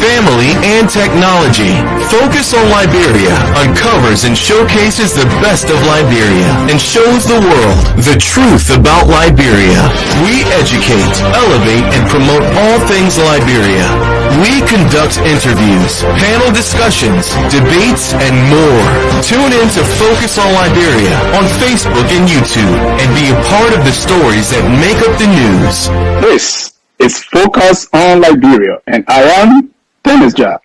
family, and technology. Focus on Liberia uncovers and showcases the best of Liberia and shows the world the truth about Liberia. We educate, elevate, and promote all things Liberia. We conduct interviews, panel discussions, debates, and more. Tune in to Focus on Liberia on Facebook and YouTube and be a part of the stories that make up the news. This is Focus on Liberia, and I am Dennis Ja.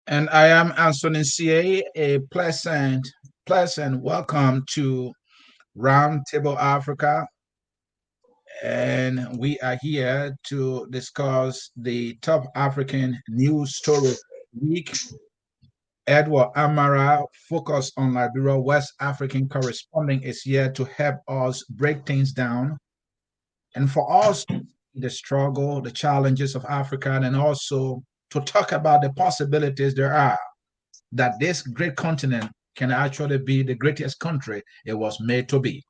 And I am Anthony C.A. A pleasant welcome to Roundtable Africa. And we are here to discuss the top African news story week. Edward Amara, Focus on Liberia, West African correspondent, is here to help us break things down. And for us, the struggle, the challenges of Africa, and also to talk about the possibilities there are that this great continent can actually be the greatest country it was made to be.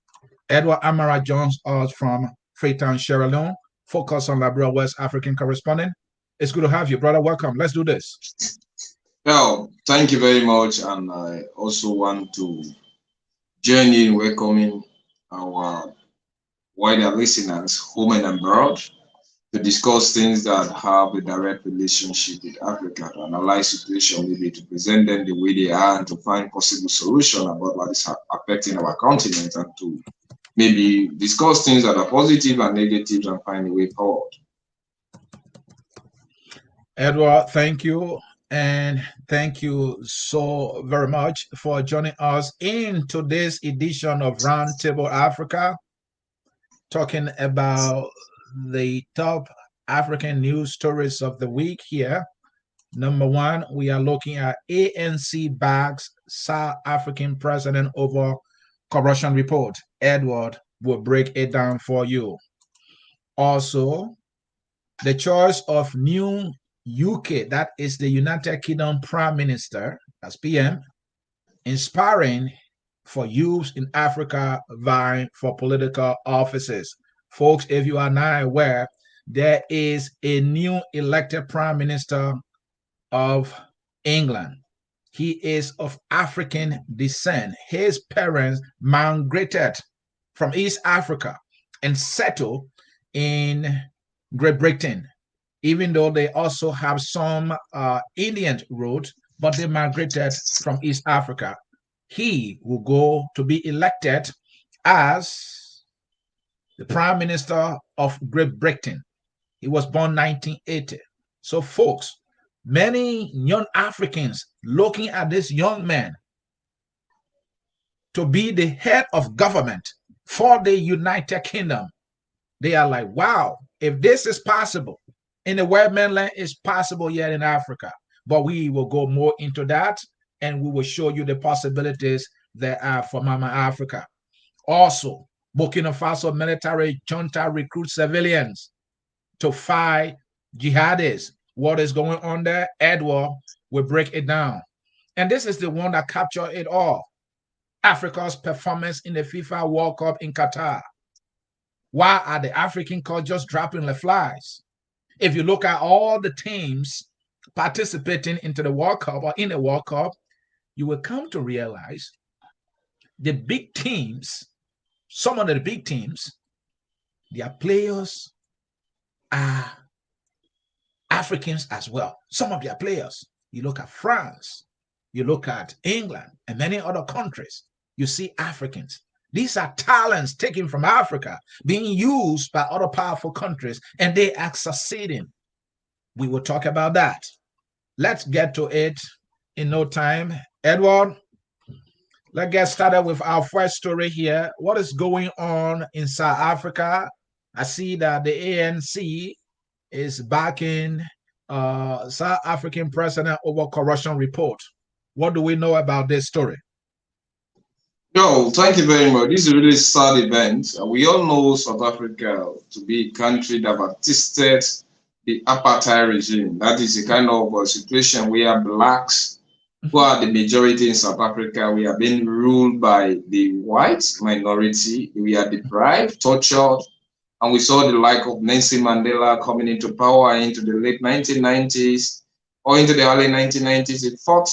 Edward Amara joins us from Freetown, Sierra Leone, Focus on Liberia, West African correspondent. It's good to have you, brother. Welcome. Let's do this. Well, thank you very much. And I also want to join you in welcoming our wider listeners, home and abroad, to discuss things that have a direct relationship with Africa, to analyze situation, maybe to present them the way they are and to find possible solution about what is affecting our continent, and to maybe discuss things that are positive and negative and find a way forward. Edward, thank you. And thank you so very much for joining us in today's edition of Roundtable Africa, talking about the top African news stories of the week here. Number one, we are looking at ANC backs South African president over corruption report. Edward will break it down for you. Also, the choice of new UK, that is the United Kingdom Prime Minister, as PM, inspiring for youth in Africa vying for political offices. Folks, if you are not aware, there is a new elected Prime Minister of England. He is of African descent. His parents migrated from East Africa and settled in Great Britain, even though they also have some Indian roots, but they migrated from East Africa. He will go to be elected as the Prime Minister of Great Britain. He was born 1980. So, folks, many young Africans looking at this young man to be the head of government for the United Kingdom, they are like, wow, if this is possible in the West Mainland, it's possible yet in Africa. But we will go more into that, and we will show you the possibilities there are for Mama Africa. Also, Burkina Faso military junta recruits civilians to fight jihadists. What is going on there? Edward will break it down. And this is the one that captured it all. Africa's performance in the FIFA World Cup in Qatar. Why are the African coach just dropping the flies? If you look at all the teams participating into the World Cup or in the World Cup, you will come to realize the big teams, some of the big teams, their players are Africans as well. Some of their players, you look at France, you look at England and many other countries, you see Africans. These are talents taken from Africa, being used by other powerful countries, and they are succeeding. We will talk about that. Let's get to it in no time. Edward, let's get started with our first story here. What is going on in South Africa? I see that the ANC is backing South African president over corruption report. What do we know about this story? No, thank you very much. This is a really sad event. We all know South Africa to be a country that have tasted the apartheid regime. That is a kind of situation where blacks, who are the majority in South Africa, we are being ruled by the white minority. We are deprived, tortured, and we saw the like of Nelson Mandela coming into power into the late 1990s. or into the early 1990s, he fought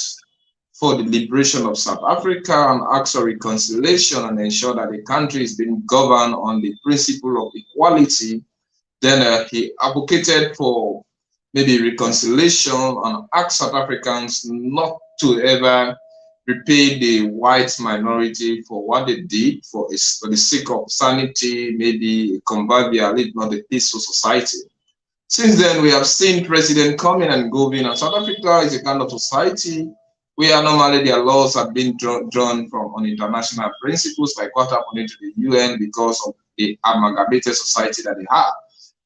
for the liberation of South Africa and asked for reconciliation and ensure that the country is being governed on the principle of equality. Then he advocated for maybe reconciliation and asked South Africans not to ever repay the white minority for what they did for the sake of sanity, maybe a convivial, if not a peaceful society. Since then, we have seen president coming and going, and South Africa is a kind of society where normally their laws have been drawn from on international principles, like what happened into the UN because of the amalgamated society that they have.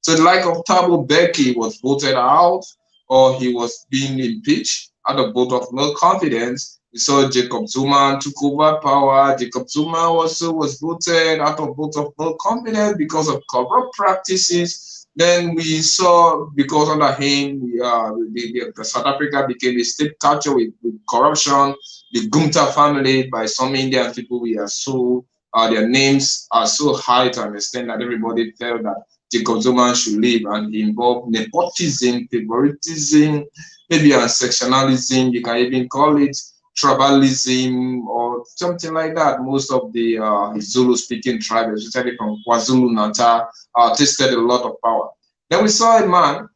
So the like of Thabo Mbeki was voted out, or he was being impeached out of vote of no confidence. We saw Jacob Zuma took over power. Jacob Zuma also was voted out of vote of no confidence because of corrupt practices. Then we saw, because under him, the South Africa became a state culture with corruption. The Gumta family, by some Indian people, we are so their names are so high to an extent that everybody felt that Jacob Zuma should leave, and he involved nepotism, favoritism, maybe sectionalism. You can even call it tribalism or something like that. Most of the Zulu-speaking tribes, especially from KwaZulu-Natal, tasted a lot of power. Then we saw a man,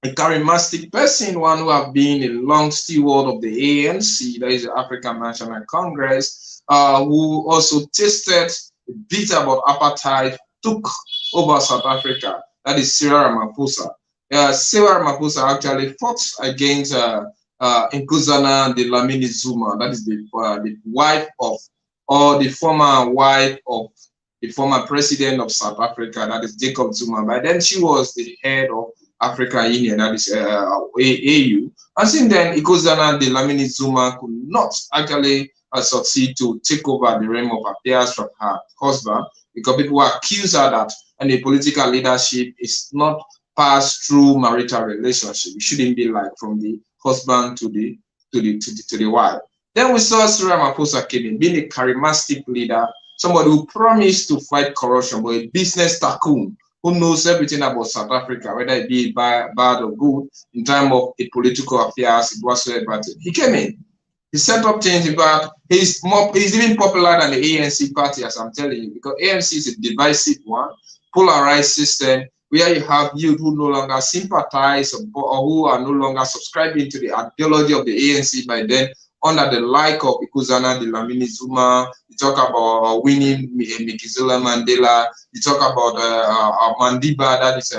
a charismatic person, one who have been a long steward of the ANC, that is the African National Congress, who also tasted a bit about apartheid, took over South Africa. That is Cyril Ramaphosa. Cyril Ramaphosa actually fought against Nkosazana Dlamini Zuma, that is the wife of, or the former wife of the former president of South Africa, that is Jacob Zuma. By then, she was the head of African Union, that is AU. And since then, Nkosazana Dlamini Zuma could not actually succeed to take over the realm of affairs from her husband, because people accuse her that and the political leadership is not passed through marital relationship. It shouldn't be like from the husband to the wife. Then we saw Cyril Ramaphosa came in, being a charismatic leader, somebody who promised to fight corruption, but a business tycoon who knows everything about South Africa, whether it be bad or good, in terms of the political affairs, whatsoever. He came in. He set up things. In fact, he's even popular than the ANC party, as I'm telling you, because ANC is a divisive one, polarized system, where you have youth who no longer sympathize or who are no longer subscribing to the ideology of the ANC by then, under the like of Nkosazana Dlamini Zuma. You talk about Winnie Madikizela Mandela. You talk about Mandiba, that is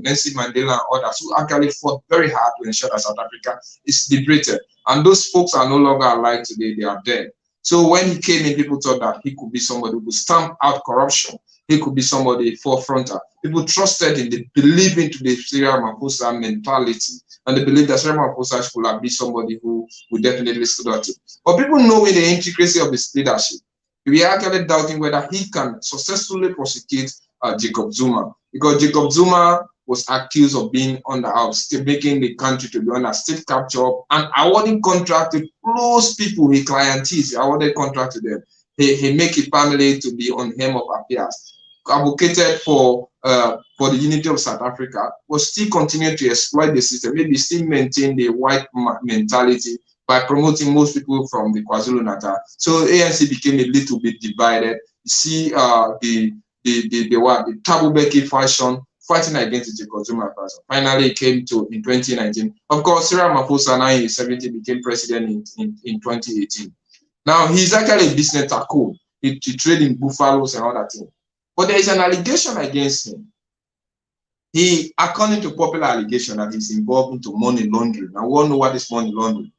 Nelson Mandela and others who actually fought very hard to ensure that South Africa is liberated. And those folks are no longer alive today, they are dead. So when he came in, people thought that he could be somebody who could stamp out corruption. He could be somebody forefronter. People trusted in, they believed into the Cyril Ramaphosa mentality, and they believed that Cyril Ramaphosa could have been somebody who would definitely stood out. But people knowing the intricacy of his leadership, we are actually doubting whether he can successfully prosecute Jacob Zuma, because Jacob Zuma was accused of being making the country to be under state capture and awarding contract to close people, his clientees, he awarded contract to them. He make his family to be on hem of affairs. Advocated for the unity of South Africa, but still continue to exploit the system, maybe still maintain the white mentality by promoting most people from the KwaZulu-Natal. So ANC became a little bit divided. You see the Thabo Mbeki faction fighting against the Jacob Zuma person. Finally, it came to in 2019. Of course, Cyril Ramaphosa, now in 70, became president in 2018. Now, he's actually a business tycoon. He trade in buffaloes and all that thing. But there is an allegation against him. He, according to popular allegation, that he's involved into money laundering. Now, we all know what is money laundering.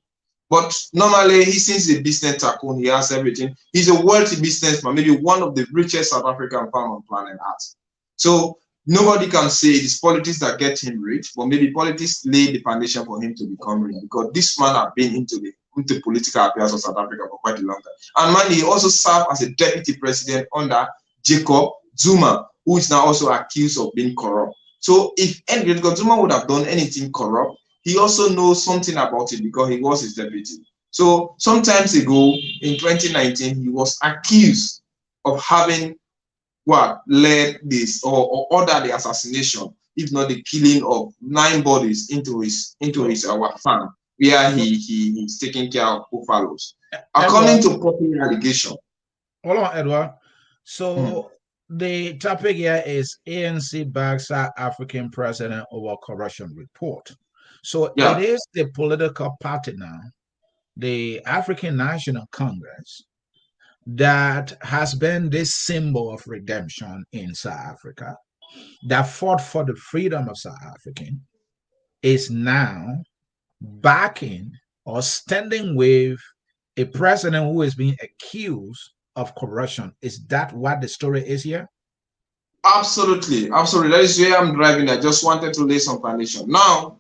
But normally, since he's a business tycoon, he has everything. He's a wealthy businessman, maybe one of the richest South African farmers on planet Earth. So nobody can say it is politics that get him rich, but maybe politics laid the foundation for him to become rich, because this man has been into political affairs of South Africa for quite a long time. And man, he also served as a deputy president under Jacob Zuma, who is now also accused of being corrupt. So if Jacob Zuma would have done anything corrupt, he also knows something about it because he was his deputy. So sometimes ago, in 2019, he was accused of having led this or ordered the assassination if not the killing of 9 bodies into his our farm where he's taking care of buffaloes. According to popular allegation. Hold on, Edward. So the topic here is ANC backs South African president over corruption report. So it is the political party now, the African National Congress, that has been this symbol of redemption in South Africa, that fought for the freedom of South African, is now backing or standing with a president who is being accused of corruption. Is that what the story is here? Absolutely. That is where I'm driving. I just wanted to lay some foundation. Now,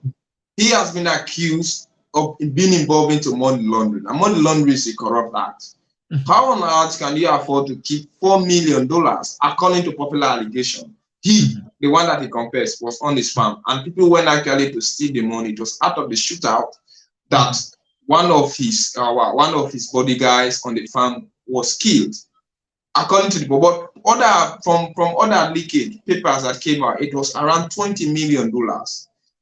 he has been accused of being involved into money laundering. And money laundering is a corrupt act. How on earth can you afford to keep $4 million, according to popular allegation? He, the one that he confessed, was on his farm, and people went actually to steal the money. It was out of the shootout that one of his bodyguards on the farm was killed. According to the but from other leakage papers that came out, it was around $20 million.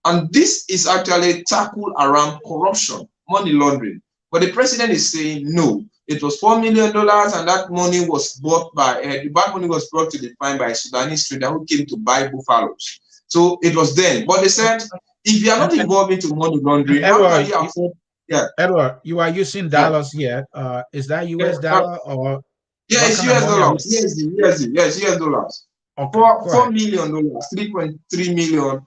And this is actually tackled around corruption, money laundering. But the president is saying no. It was $4 million, and that money was bought by was brought to the farm by a Sudanese trader who came to buy buffaloes. So it was then. But they said, if you are not involved into money laundering, Edward, how can you afford? Yeah. Edward, you are using dollars here. Is that US dollar or? Yeah, it's US dollars. Yes, US dollars. Okay, $4 million, 3.3 million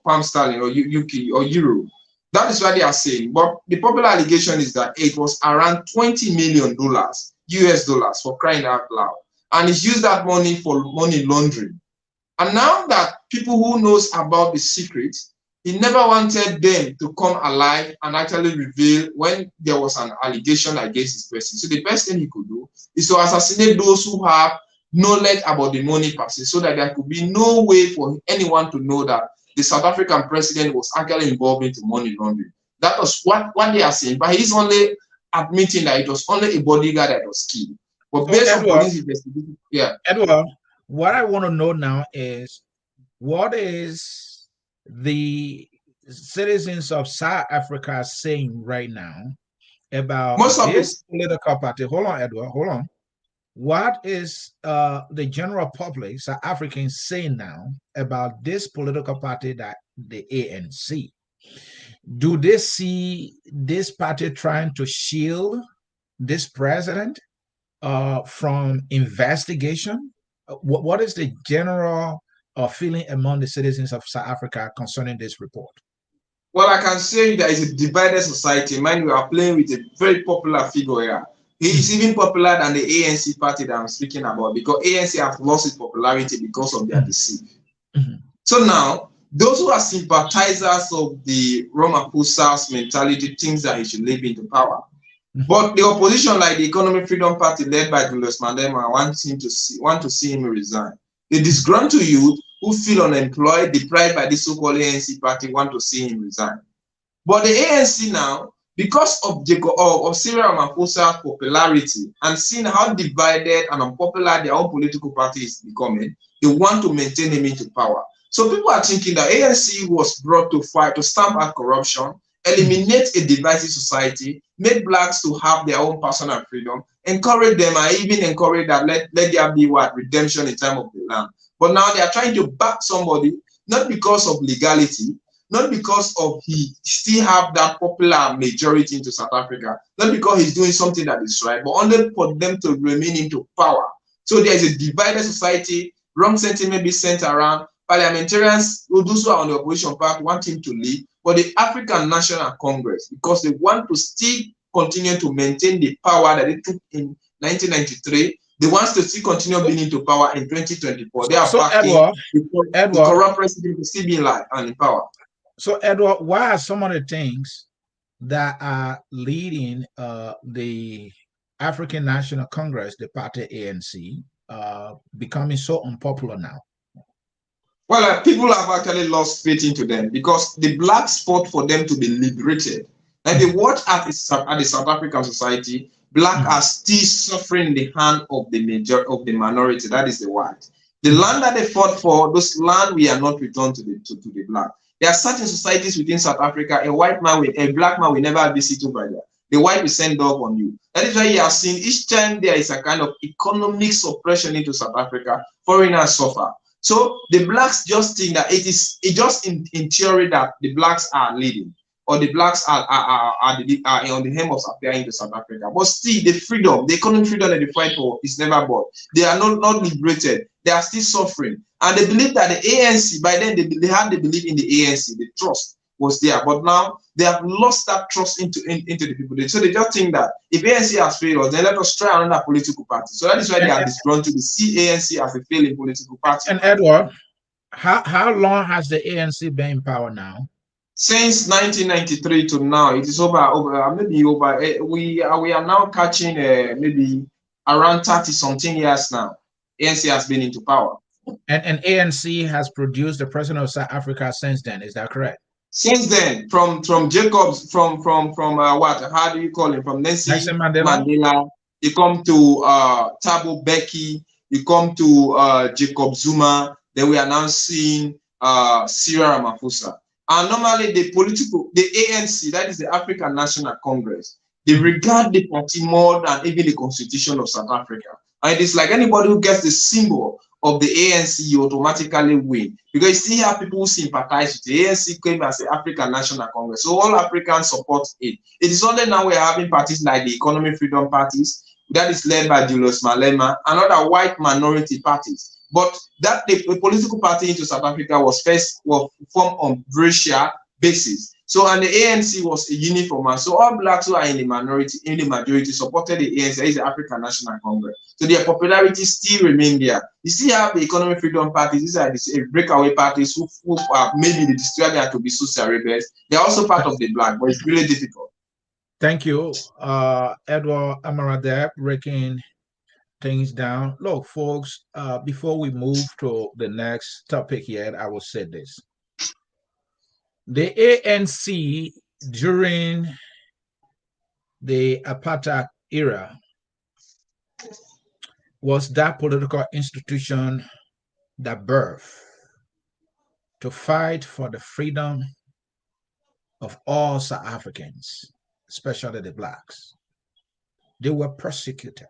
pound sterling or UK or euro. That is what they are saying. But the popular allegation is that it was around $20 million US dollars, for crying out loud. And he's used that money for money laundering. And now that people who knows about the secret, he never wanted them to come alive and actually reveal when there was an allegation against his person. So the best thing he could do is to assassinate those who have knowledge about the money passage, so that there could be no way for anyone to know that the South African president was actually involved into money laundering. That was what they are saying. But he's only admitting that it was only a bodyguard that was killed. But based on police investigation, Edward, what I want to know now is, what is the citizens of South Africa saying right now about this political party? Hold on, Edward, hold on. What is the general public, South Africans, saying now about this political party, that the ANC? Do they see this party trying to shield this president from investigation? What is the general feeling among the citizens of South Africa concerning this report? Well, I can say there is a divided society. Mind you, are playing with a very popular figure here. He is even popular than the ANC party that I'm speaking about, because ANC have lost its popularity because of their deceit. So now, those who are sympathizers of the Ramaphosa's mentality thinks that he should leave into power. But the opposition, like the Economic Freedom Party led by Julius Malema, want to see him resign. The disgruntled youth who feel unemployed, deprived by this so-called ANC party, want to see him resign. But the ANC now, because of Cyril Ramaphosa's popularity and seeing how divided and unpopular their own political party is becoming, they want to maintain him into power. So people are thinking that ANC was brought to fight, to stamp out corruption, eliminate a divisive society, make blacks to have their own personal freedom, encourage them, and even encourage that let there be redemption in time of the land. But now they are trying to back somebody, not because of legality, not because of he still have that popular majority into South Africa, not because he's doing something that is right, but only for them to remain into power. So there is a divided society, wrong sentiment be sent around. Parliamentarians, those who are on the opposition part, want him to leave, but the African National Congress, because they want to still continue to maintain the power that they took in 1993, they want to still continue being into power in 2024. They are backing the corrupt president to still be alive and in power. So, Edward, what are some of the things that are leading the African National Congress, the party ANC, becoming so unpopular now? Well, people have actually lost faith into them because the blacks fought for them to be liberated. Like they watch at the South African society, black are still suffering in the hand of the minority, that is the white. The land that they fought for, those land we are not returned to the black. There are certain societies within South Africa, a black man will never visit over there. The white will send dog on you. That is why you have seen each time there is a kind of economic suppression into South Africa, foreigners suffer. So the blacks just think that it just in theory that the blacks are leading, or the blacks are on the hem of appearing into South Africa. But still, the freedom, the economic freedom that they fight for is never bought. They are not liberated. They are still suffering. And they believe that the ANC, by then they had the belief in the ANC, the trust was there. But now they have lost that trust into the people. So they just think that if ANC has failed us, then let us try another political party. So that is why they are drawn to the ANC as a failing political party. And Edward, how long has the ANC been in power now? Since 1993 to now, it is we are now catching maybe around 30 something years now. ANC has been into power. And ANC has produced the president of South Africa since then. Is that correct? Since then, from Jacobs, from what? How do you call him? From Nelson Mandela. You come to Thabo Mbeki. You come to Jacob Zuma. Then we are now seeing Cyril Ramaphosa. And normally the ANC, that is the African National Congress, they regard the party more than even the Constitution of South Africa. And it is like anybody who gets the symbol of the ANC, you automatically win. Because you still have people who sympathize with the ANC came as the African National Congress. So all Africans support it. It is only now we're having parties like the Economic Freedom Parties, that is led by Julius Malema, and other white minority parties. But that the political party into South Africa was formed on racial basis. So, and the ANC was a uniform, and so all blacks who are in the majority supported the ANC, is the African National Congress. So their popularity still remain there. You still have the Economic Freedom Parties. These are the breakaway parties who are maybe the destroyer to be social rebels. They are also part of the black, but it's really difficult. Thank you, Edward Amaradeb, breaking things down. Look, folks, before we move to the next topic here, I will say this. The ANC during the apartheid era was that political institution that birthed to fight for the freedom of all South Africans, especially the blacks. They were persecuted.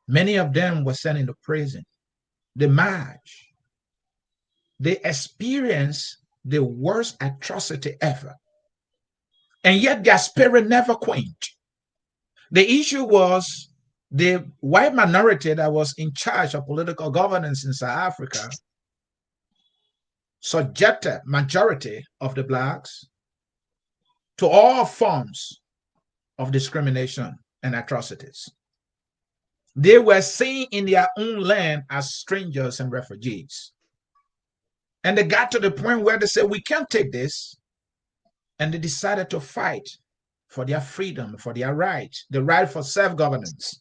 Many of them were sent into prison. They marched. They experienced the worst atrocity ever. And yet their spirit never quenched. The issue was the white minority that was in charge of political governance in South Africa subjected majority of the blacks to all forms of discrimination and atrocities. They were seen in their own land as strangers and refugees. And they got to the point where they said, we can't take this. And they decided to fight for their freedom, for their right, the right for self-governance.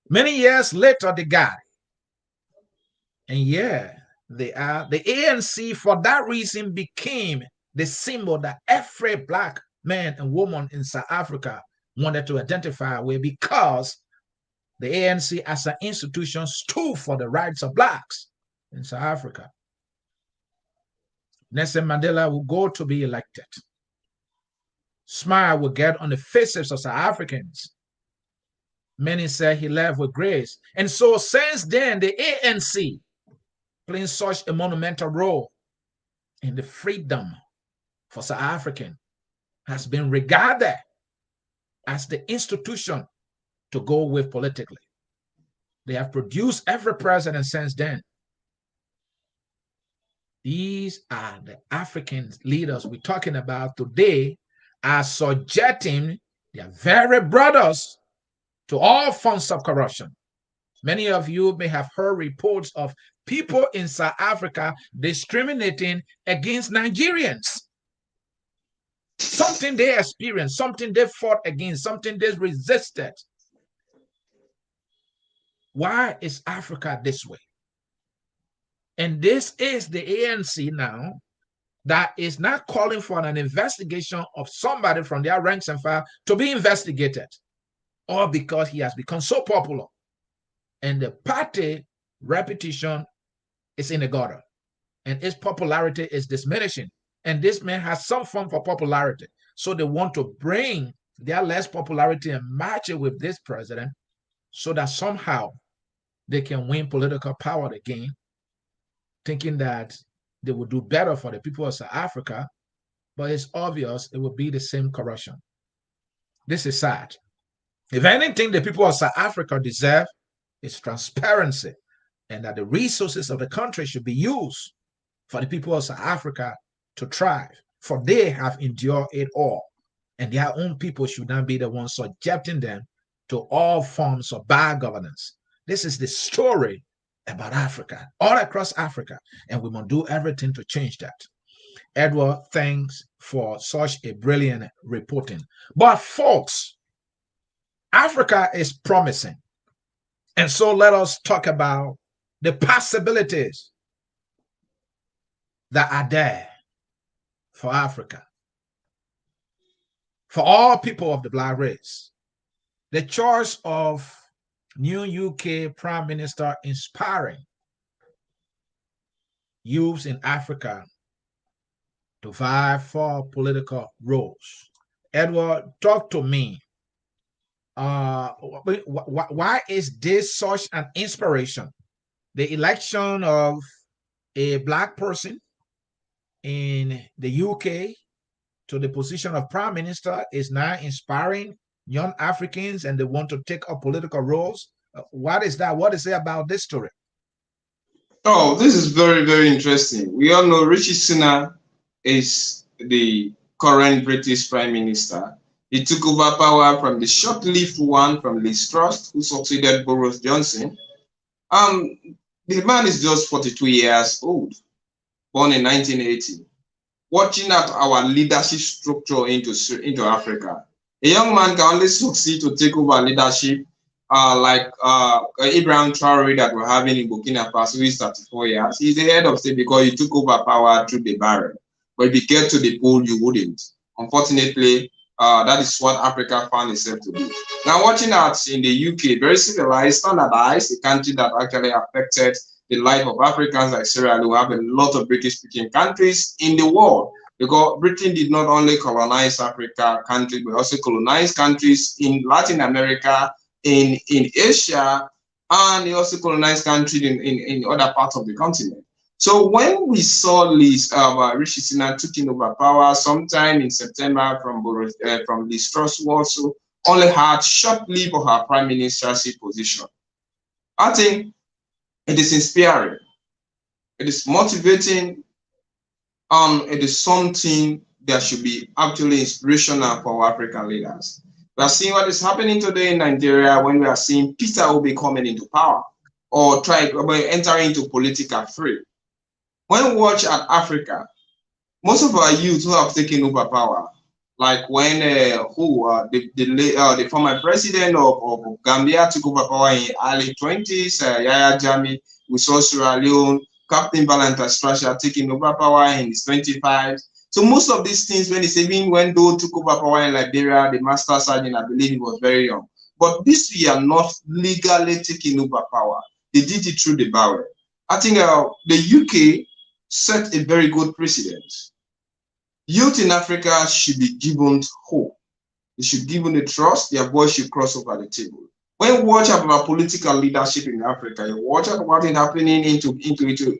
Many years later, they got it. And yeah, they are. The ANC, for that reason, became the symbol that every black man and woman in South Africa wanted to identify with, because the ANC as an institution stood for the rights of blacks in South Africa. Nelson Mandela will go to be elected. Smile will get on the faces of South Africans. Many say he left with grace. And so since then, the ANC playing such a monumental role in the freedom for South African has been regarded as the institution to go with politically. They have produced every president since then. These are the African leaders we're talking about today, are subjecting their very brothers to all forms of corruption. Many of you may have heard reports of people in South Africa discriminating against Nigerians. Something they experienced, something they fought against, something they resisted. Why is Africa this way? And this is the ANC now that is not calling for an investigation of somebody from their ranks and file to be investigated, all because he has become so popular. And the party reputation is in the gutter, and its popularity is diminishing. And this man has some form of popularity. So they want to bring their less popularity and match it with this president so that somehow they can win political power again, thinking that they will do better for the people of South Africa. But it's obvious it will be the same corruption. This is sad. If anything, the people of South Africa deserve is transparency, and that the resources of the country should be used for the people of South Africa to thrive, for they have endured it all. And their own people should not be the ones subjecting them to all forms of bad governance. This is the story about Africa, all across Africa, and we must do everything to change that. Edward, thanks for such a brilliant reporting. But folks, Africa is promising. And so let us talk about the possibilities that are there for Africa, for all people of the black race. The choice of new UK Prime Minister inspiring youths in Africa to vie for political roles. Edward, talk to me. Why is this such an inspiration? The election of a black person in the UK to the position of prime minister is now inspiring young Africans, and they want to take up political roles. What is that? What is it about this story? Oh, this is very, very interesting. We all know Rishi Sunak is the current British Prime Minister. He took over power from the short-lived one from Liz Truss, who succeeded Boris Johnson. The man is just 42 years old, born in 1980. Watching at our leadership structure into Africa, a young man can only succeed to take over leadership like Ibrahim Traore that we're having in Burkina Faso, who is 34 years. He's the head of state because he took over power through the barrel. But if you get to the poll, you wouldn't. Unfortunately, that is what Africa found itself to be. Now, watching out in the UK, very civilized, standardized, a country that actually affected the life of Africans like Sierra Leone. We have a lot of British-speaking countries in the world because Britain did not only colonize Africa countries, but also colonized countries in Latin America, in Asia, and they also colonized countries in other parts of the continent. So when we saw Liz Rishi Sunak taking over power sometime in September from Liz Truss, who also only had short leave of her prime ministership position, I think it is inspiring, it is motivating, it is something that should be actually inspirational for African leaders. We are seeing what is happening today in Nigeria when we are seeing Peter Obi coming into power or entering into political free. When we watch at Africa, most of our youth who have taken over power, like when the former president of Gambia took over power in early 20s, Yahya Jammeh, we saw Sierra Leone, Captain Valentine Strasher taking over power in his 25s. So most of these things, when Doe took over power in Liberia, the master sergeant, I believe he was very young. But this we are not legally taking over power. They did it through the barrel. I think the UK set a very good precedent. Youth in Africa should be given hope. They should be given the trust. Their voice should cross over the table. When you watch about political leadership in Africa, you watch about what is happening into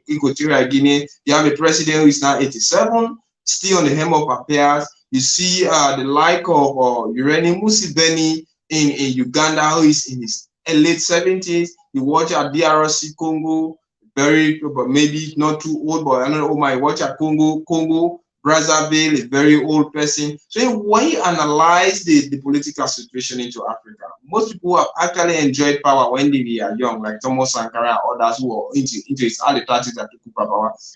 Equatorial Guinea. You have a president who is now 87, still on the hem of affairs. You see the like of Yoweri Museveni in Uganda, who is in his late 70s. You watch at DRC Congo, but maybe not too old, but I don't know. Oh my, watch at Congo, Brazzaville, a very old person. So when you analyze the political situation into Africa, most people have actually enjoyed power when they were young, like Thomas Sankara and others who were into his early 30s that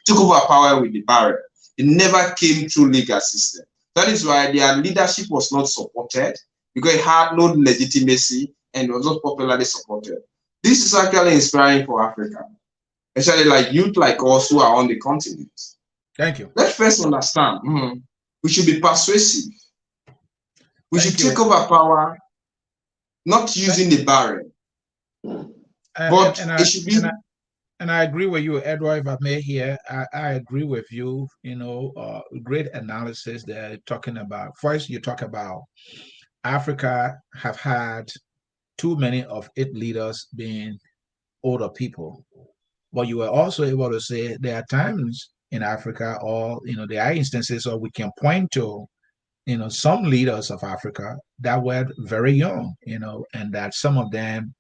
took over power with the barrel. It never came through legal system. That is why their leadership was not supported because it had no legitimacy and was not popularly supported. This is actually inspiring for Africa, especially like youth like us who are on the continent. Thank you. Let's first understand, we should be persuasive. We should take over power, not using the barrel, but it should be And I agree with you, Edward. If I may here, I agree with you. Great analysis there talking about. First, you talk about Africa have had too many of its leaders being older people. But you were also able to say there are times in Africa, or there are instances, or we can point to, some leaders of Africa that were very young, and that some of them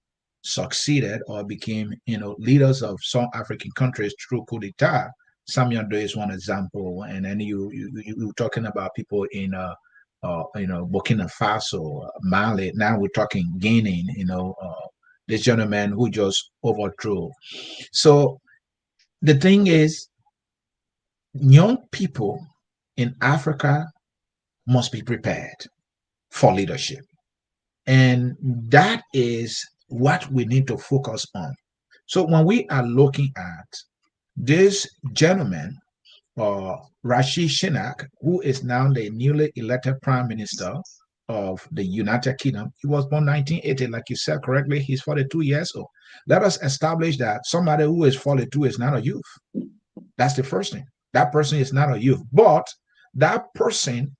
succeeded or became, leaders of some African countries through coup d'etat. Samuel Doe is one example, and then you talking about people in Burkina Faso, Mali. Now we're talking Guinea. This gentleman who just overthrew. So the thing is, young people in Africa must be prepared for leadership. And that is what we need to focus on. So when we are looking at this gentleman, Rashid Shinak, who is now the newly elected prime minister of the United Kingdom, he was born 1980, like you said correctly, he's 42 years old. Let us establish that somebody who is 42 is not a youth. That's the first thing. That person is not a youth. But that person,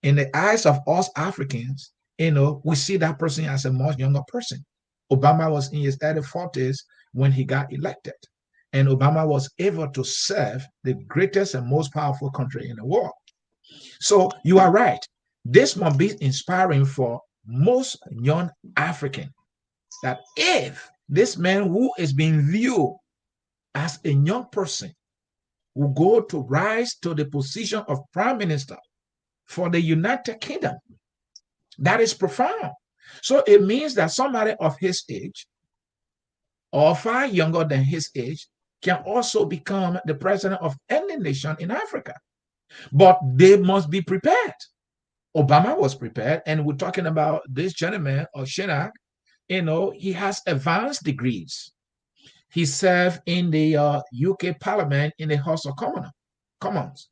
in the eyes of us Africans, we see that person as a much younger person. Obama was in his early 40s when he got elected. And Obama was able to serve the greatest and most powerful country in the world. So you are right. This must be inspiring for most young African, that if this man who is being viewed as a young person will go to rise to the position of prime minister for the United Kingdom, that is profound. So it means that somebody of his age or far younger than his age can also become the president of any nation in Africa. But they must be prepared. Obama was prepared, and we're talking about this gentleman, Shinak, he has advanced degrees. He served in the UK Parliament in the House of Commons.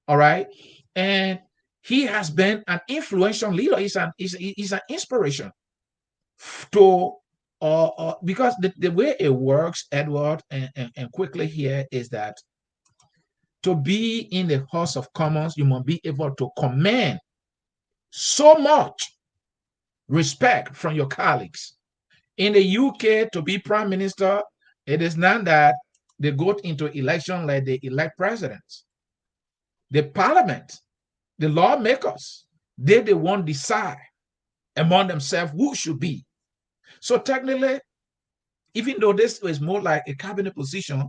All right. And he has been an influential leader. He's an inspiration to because the way it works, Edward, and quickly here, is that to be in the House of Commons, you must be able to command so much respect from your colleagues. In the UK, to be prime minister, it is not that they go into election like they elect presidents. The parliament, the lawmakers, they won't decide among themselves who should be. So technically, even though this is more like a cabinet position,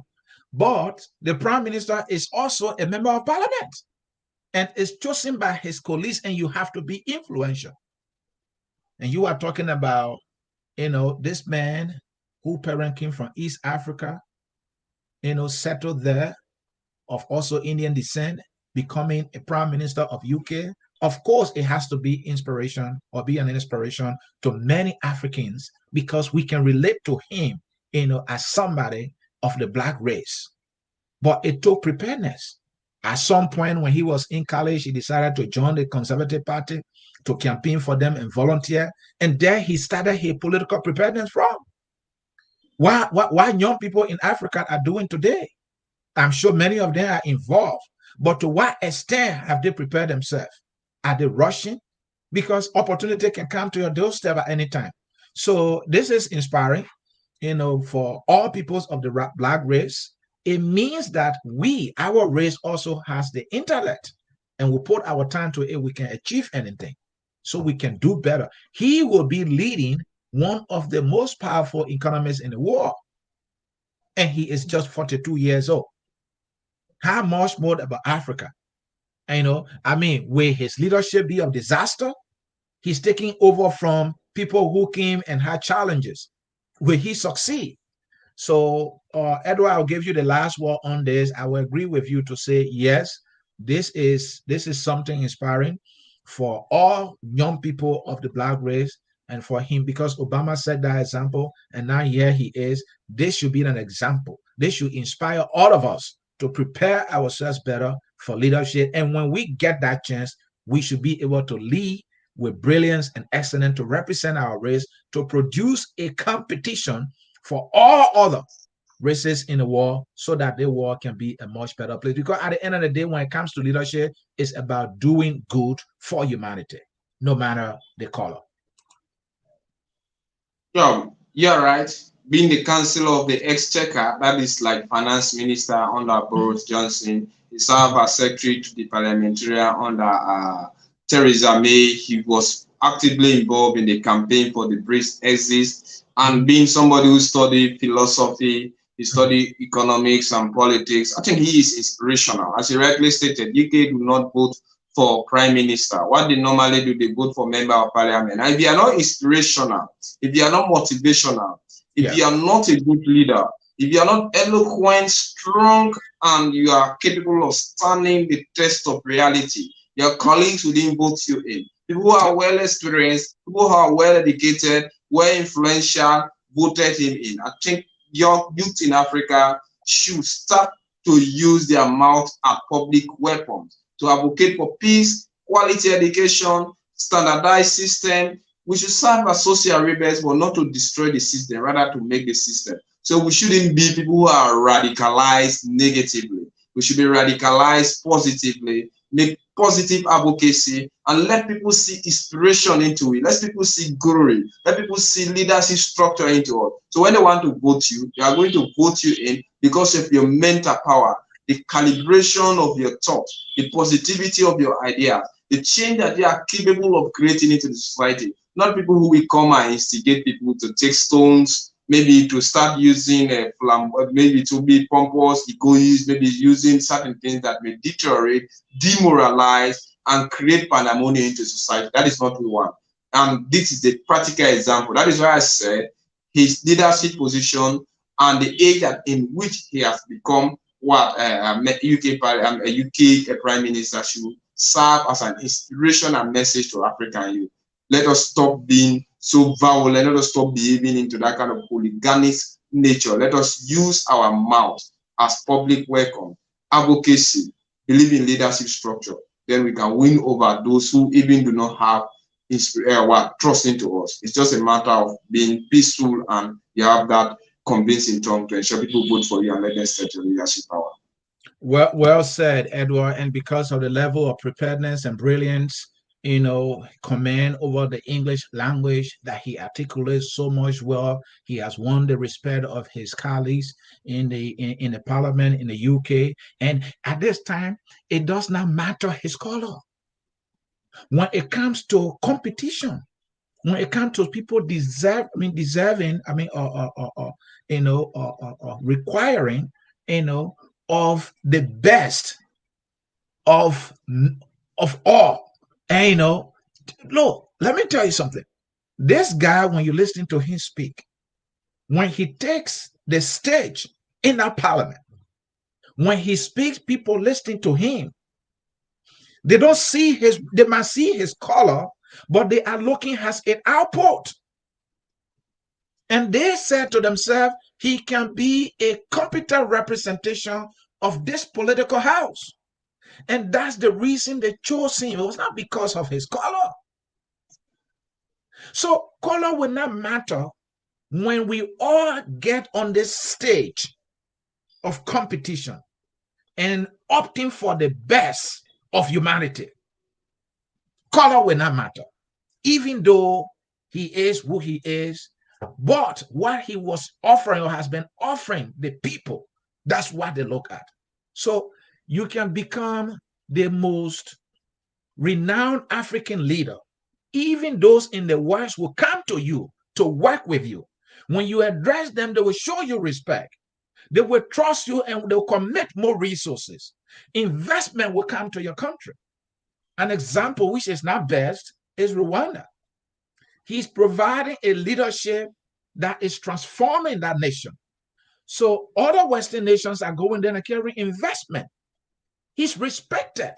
but the prime minister is also a member of parliament and is chosen by his colleagues, and you have to be influential. And you are talking about, this man who parent came from East Africa, settled there, of also Indian descent, becoming a prime minister of UK. Of course, it has to be inspiration or be an inspiration to many Africans, because we can relate to him, as somebody of the black race. But it took preparedness. At some point when he was in college, he decided to join the Conservative Party to campaign for them and volunteer. And there he started his political preparedness from. What young people in Africa are doing today, I'm sure many of them are involved. But to what extent have they prepared themselves? Are they rushing? Because opportunity can come to your doorstep at any time. So this is inspiring, for all peoples of the black race. It means that our race also has the intellect, and we put our time to it, we can achieve anything. So we can do better. He will be leading one of the most powerful economies in the world. And he is just 42 years old. How much more about Africa? Will his leadership be a disaster? He's taking over from people who came and had challenges. Will he succeed? So, Edward, I'll give you the last word on this. I will agree with you to say, yes, this is something inspiring for all young people of the black race, and for him, because Obama set that example, and now here he is. This should be an example. This should inspire all of us to prepare ourselves better for leadership. And when we get that chance, we should be able to lead with brilliance and excellence, to represent our race, to produce a competition for all other races in the world so that the world can be a much better place. Because at the end of the day, when it comes to leadership, it's about doing good for humanity, no matter the color. Yeah, you're right. Being the Chancellor of the Exchequer, that is like Finance Minister under Boris Johnson. He served as Secretary to the Parliamentarian under Theresa May. He was actively involved in the campaign for the British exit. And being somebody who studied philosophy, he studied economics and politics, I think he is inspirational. As he rightly stated, UK do not vote for prime minister. What they normally do, they vote for member of parliament. And if you are not inspirational, if you are not motivational, if you are not a good leader, if you are not eloquent, strong, and you are capable of standing the test of reality, your colleagues will then vote you in. People who are well experienced, people who are well educated, well influential, voted him in. I think your youth in Africa should start to use their mouth as public weapons to advocate for peace, quality education, standardized system. We should serve as social rebels, but not to destroy the system, rather to make the system. So we shouldn't be people who are radicalized negatively. We should be radicalized positively, make positive advocacy, and let people see inspiration into it. Let people see glory. Let people see leadership structure into it. So when they want to vote you, they are going to vote you in because of your mental power, the calibration of your thoughts, the positivity of your ideas, the change that you are capable of creating into the society. Not people who will come and instigate people to take stones, maybe to start using a maybe to be pompous, egoist, maybe using certain things that may deteriorate, demoralize, and create pandemonium into society. That is not what we want. And this is the practical example. That is why I said his leadership position and the age in which he has become what UK Prime Minister should serve as an inspiration and message to African youth. Let us stop being so violent. Let us stop behaving into that kind of hooliganic nature. Let us use our mouth as public welcome, advocacy, believe in leadership structure. Then we can win over those who even do not have trust into us. It's just a matter of being peaceful and you have that convincing tongue to ensure people vote for you and let them stretch your leadership power. Well said, Edward. And because of the level of preparedness and brilliance, command over the English language that he articulates so much well, he has won the respect of his colleagues in the parliament in the UK. And at this time, it does not matter his color. When it comes to competition, when it comes to people deserving, requiring, of the best of all. And look, let me tell you something. This guy, when you listen to him speak, when he takes the stage in our parliament, when he speaks, people listening to him, they might see his color, but they are looking at an output. And they said to themselves, he can be a competent representation of this political house. And that's the reason they chose him. It was not because of his color. So color will not matter when we all get on this stage of competition and opting for the best of humanity. Color will not matter, even though he is who he is. But what he was offering or has been offering the people, that's what they look at. So you can become the most renowned African leader. Even those in the West will come to you to work with you. When you address them, they will show you respect. They will trust you and they'll commit more resources. Investment will come to your country. An example which is not best is Rwanda. He's providing a leadership that is transforming that nation. So other Western nations are going there and carrying investment. He's respected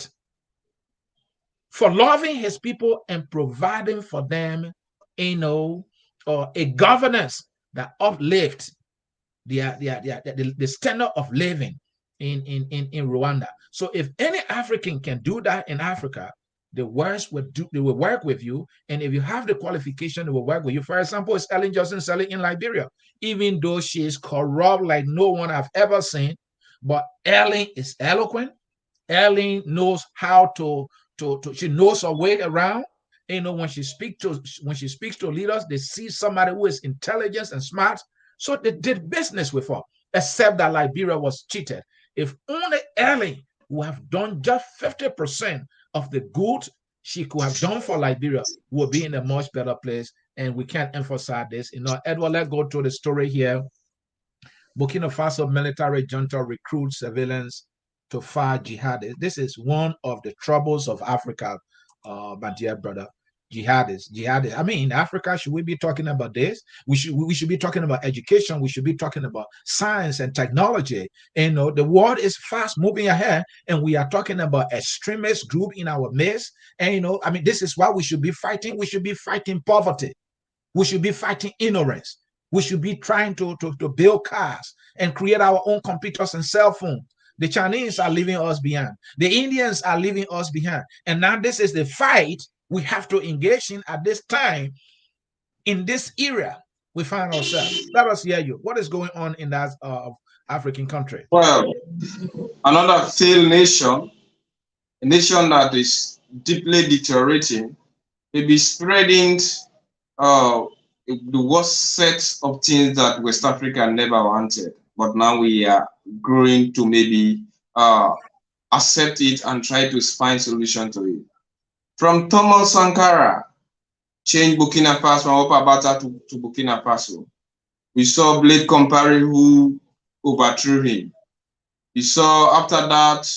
for loving his people and providing for them, a governance that uplifts the standard of living in Rwanda. So if any African can do that in Africa, The worst will do, they will work with you. And if you have the qualification, they will work with you. For example, it's Ellen Johnson Sirleaf in Liberia. Even though she is corrupt like no one I've ever seen, but Ellen is eloquent. Ellen knows how to she knows her way around. You know, when she speaks to leaders, they see somebody who is intelligent and smart. So they did business with her, except that Liberia was cheated. If only Ellen would have done just 50% of the good she could have done for Liberia, would be in a much better place. And we can't emphasize this. You know, Edward, let's go to the story here. Burkina Faso military junta recruits civilians to fight jihadists. This is one of the troubles of Africa, my dear brother. Jihadists. I mean, in Africa, should we be talking about this? We should be talking about education. We should be talking about science and technology. You know, the world is fast moving ahead, and we are talking about extremist group in our midst. And you know, I mean, this is why we should be fighting. We should be fighting poverty. We should be fighting ignorance. We should be trying to build cars and create our own computers and cell phones. The Chinese are leaving us behind. The Indians are leaving us behind. And now this is the fight we have to engage in at this time, in this era we find ourselves. Let us hear you. What is going on in that African country? Well, another failed nation, a nation that is deeply deteriorating, may be spreading the worst set of things that West Africa never wanted. But now we are growing to maybe accept it and try to find solution to it. From Thomas Sankara, change Burkina Faso from Upper Bata to Burkina Faso. We saw Blade Compaoré who overthrew him. We saw after that,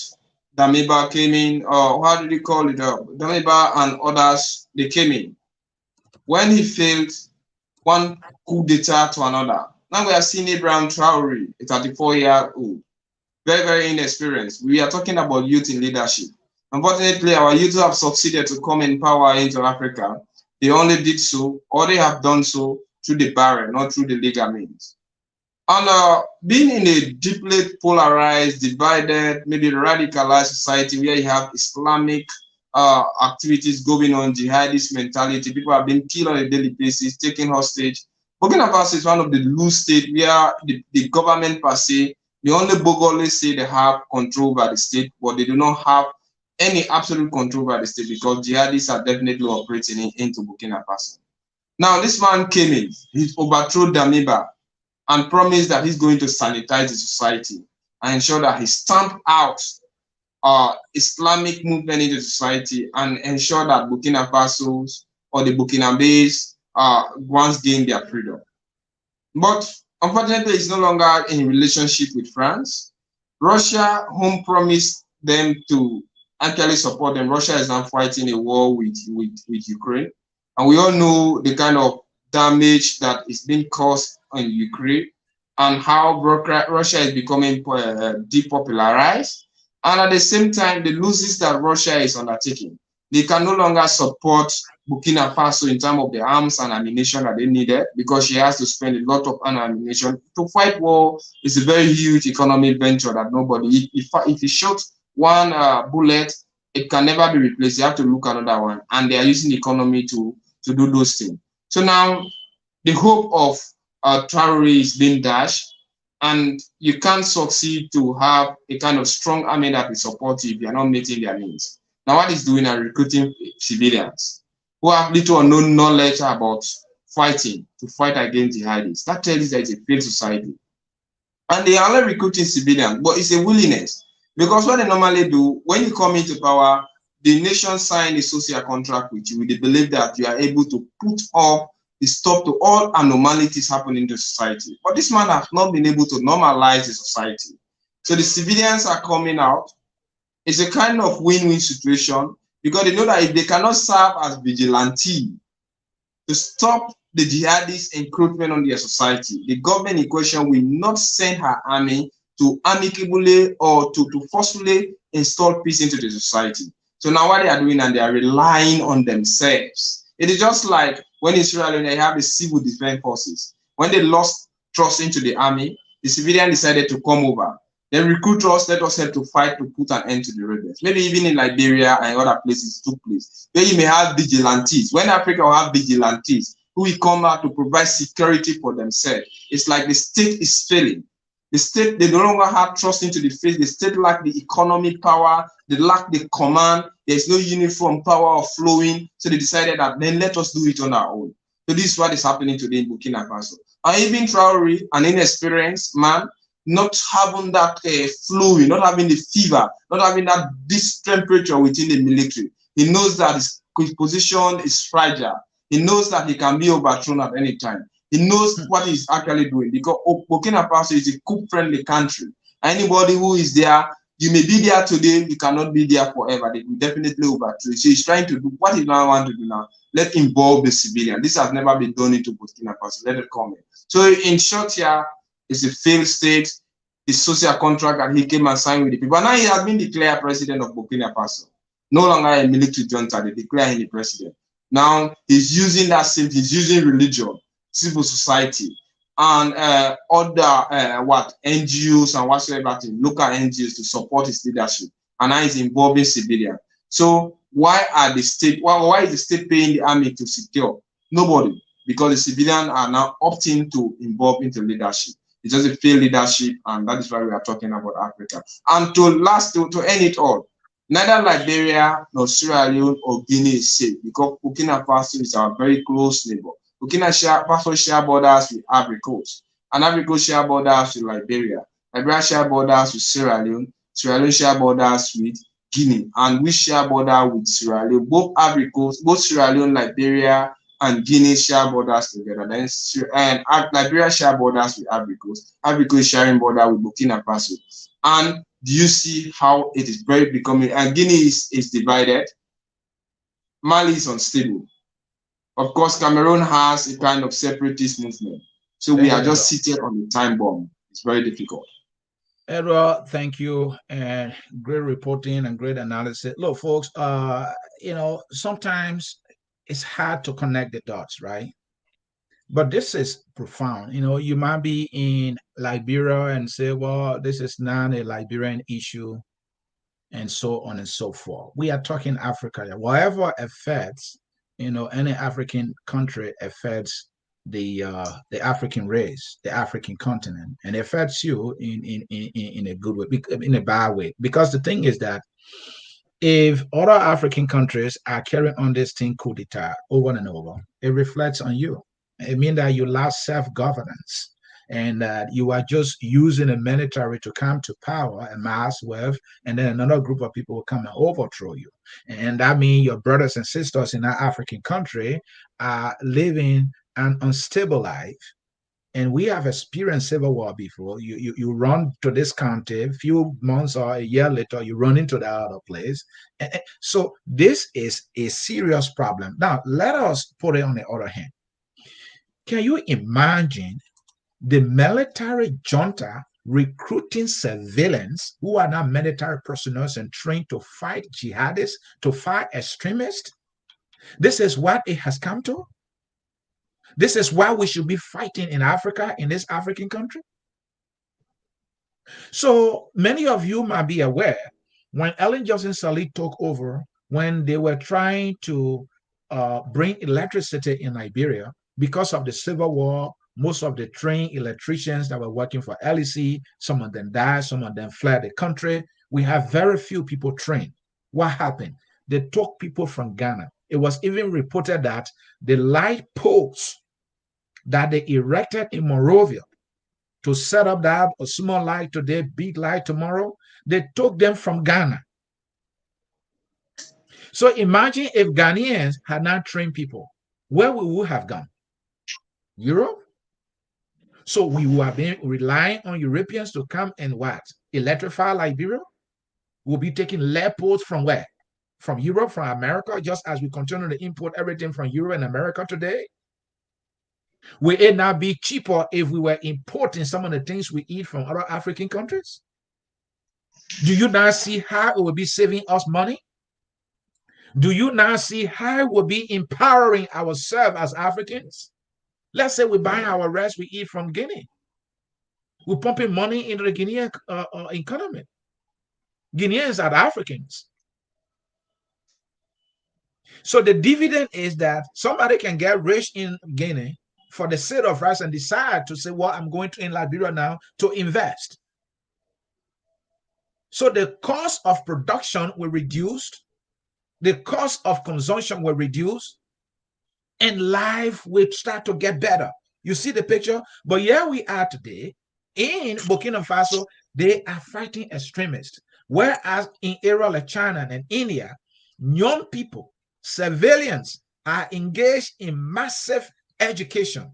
Damiba came in, or how did he call it? Damiba and others, they came in. When he failed, one coup d'etat to another. Now we are seeing Abraham Traoré, a 34-year-old, very, very inexperienced. We are talking about youth in leadership. Unfortunately, our youth have succeeded to come in power into Africa. They only did so, or they have done so through the barrier, not through the legal means. And being in a deeply polarized, divided, maybe radicalized society where you have Islamic activities going on, jihadist mentality, people are being killed on a daily basis, taken hostage. Burkina Faso is one of the loose states where the government per se, they only boldly say they have control over the state, but they do not have any absolute control over the state because jihadists are definitely operating into Burkina Faso. Now, this man came in, he overthrew Damiba and promised that he's going to sanitize the society and ensure that he stamped out Islamic movement into society and ensure that Burkina Faso's or the Burkinabes once gain their freedom. But unfortunately, it's no longer in relationship with France. Russia, whom promised them to actually support them, Russia is now fighting a war with Ukraine. And we all know the kind of damage that is being caused in Ukraine and how Russia is becoming depopularized. And at the same time, the losses that Russia is undertaking, they can no longer support Burkina Faso in terms of the arms and ammunition that they needed because she has to spend a lot of ammunition. To fight war is a very huge economic venture that nobody, if you shoot one bullet, it can never be replaced. You have to look at another one. And they are using the economy to do those things. So now the hope of Traoré is being dashed. And you can't succeed to have a kind of strong army that is supportive if you're not meeting their needs. Now, what is doing is recruiting civilians who have little or no knowledge about fighting to fight against jihadists. That tells you that it's a failed society. And they are only recruiting civilians, but it's a willingness. Because what they normally do, when you come into power, the nation sign a social contract with you with the belief that you are able to put up the stop to all anomalies happening in the society. But this man has not been able to normalize the society. So the civilians are coming out. It's a kind of win-win situation because they know that if they cannot serve as vigilante to stop the jihadist encroachment on their society, the government in question will not send her army to amicably or to forcefully install peace into the society. So now what they are doing, and they are relying on themselves. It is just like when Israel, they have the civil defense forces. When they lost trust into the army, the civilian decided to come over. They recruit us, let us help to fight to put an end to the rebels. Maybe even in Liberia and other places it took place. Where you may have vigilantes. When Africa will have vigilantes who will come out to provide security for themselves, it's like the state is failing. The state, they no longer have trust into the faith. The state lack the economic power. They lack the command. There's no uniform power of flowing. So they decided that then let us do it on our own. So this is what is happening today in Burkina Faso. And even Traore, an inexperienced man, not having that flowing, not having the fever, not having that this temperature within the military. He knows that his position is fragile. He knows that he can be overthrown at any time. He knows what he's actually doing because Burkina Faso is a coup-friendly country. Anybody who is there, you may be there today, you cannot be there forever. They will definitely overthrow you. So he's trying to do what he now wants to do now. Let involve the civilian. This has never been done into Burkina Faso. Let it come in. So in short here, it's a failed state. The social contract that he came and signed with the people. And now he has been declared president of Burkina Faso. No longer a military junta. They declare him the president. Now he's using that same. He's using religion, civil society, and other NGOs and whatsoever thing, local NGOs to support his leadership. And now he's involving civilians. So why are the state? Why is the state paying the army to secure? Nobody, because the civilians are now opting to involve into leadership. It's just a failed leadership, and that is why we are talking about Africa. And to end it all, neither Liberia nor Sierra Leone or Guinea is safe because Burkina Faso is our very close neighbor. Burkina Faso share borders with Ivory Coast, and Ivory Coast share borders with Liberia. Liberia share borders with Sierra Leone. Sierra Leone share borders with Guinea, and we share border with Sierra Leone. Both Ivory Coast, both Sierra Leone, Liberia, and Guinea share borders together. Then Liberia share borders with Ivory Coast. Ivory Coast sharing border with Burkina Faso. And do you see how it is very becoming? And Guinea is divided. Mali is unstable. Of course, Cameroon has a kind of separatist movement. So we are just sitting on the time bomb. It's very difficult. Edward, thank you, and great reporting and great analysis. Look, folks, sometimes it's hard to connect the dots, right? But this is profound. You might be in Liberia and say, well, this is not a Liberian issue, and so on and so forth. We are talking Africa. Whatever affects, any African country affects the African race, the African continent, and affects you in a good way, in a bad way. Because the thing is that if other African countries are carrying on this thing coup d'etat over and over, it reflects on you. It means that you lack self-governance and that you are just using the military to come to power, a mass wave, and then another group of people will come and overthrow you. And that means your brothers and sisters in that African country are living an unstable life. And we have experienced civil war before. You run to this country, a few months or a year later, you run into the other place. And so this is a serious problem. Now, let us put it on the other hand. Can you imagine the military junta recruiting civilians who are now military personnel and trained to fight jihadists, to fight extremists? This is what it has come to. This is why we should be fighting in Africa, in this African country. So many of you might be aware when Ellen Johnson Sirleaf took over, when they were trying to bring electricity in Liberia, because of the civil war, most of the trained electricians that were working for LEC, some of them died, some of them fled the country. We have very few people trained. What happened? They took people from Ghana. It was even reported that the light poles that they erected in Monrovia to set up that a small light today, big light tomorrow, they took them from Ghana. So imagine if Ghanaians had not trained people, where we would have gone? Europe? So we would have been relying on Europeans to come and what? Electrify Liberia? We'll be taking lead poles from where? From Europe, from America, just as we continue to import everything from Europe and America today? Will it not be cheaper if we were importing some of the things we eat from other African countries? Do you not see how it will be saving us money? Do you not see how it will be empowering ourselves as Africans? Let's say we buy our rice we eat from Guinea. We're pumping money into the Guinean economy. Guineans are Africans. So the dividend is that somebody can get rich in Guinea for the sake of rice and decide to say, well, I'm going to in Liberia now to invest. So the cost of production will reduce, the cost of consumption will reduce, and life will start to get better. You see the picture? But here we are today in Burkina Faso, they are fighting extremists. Whereas in areas like China and India, young people, civilians are engaged in massive education,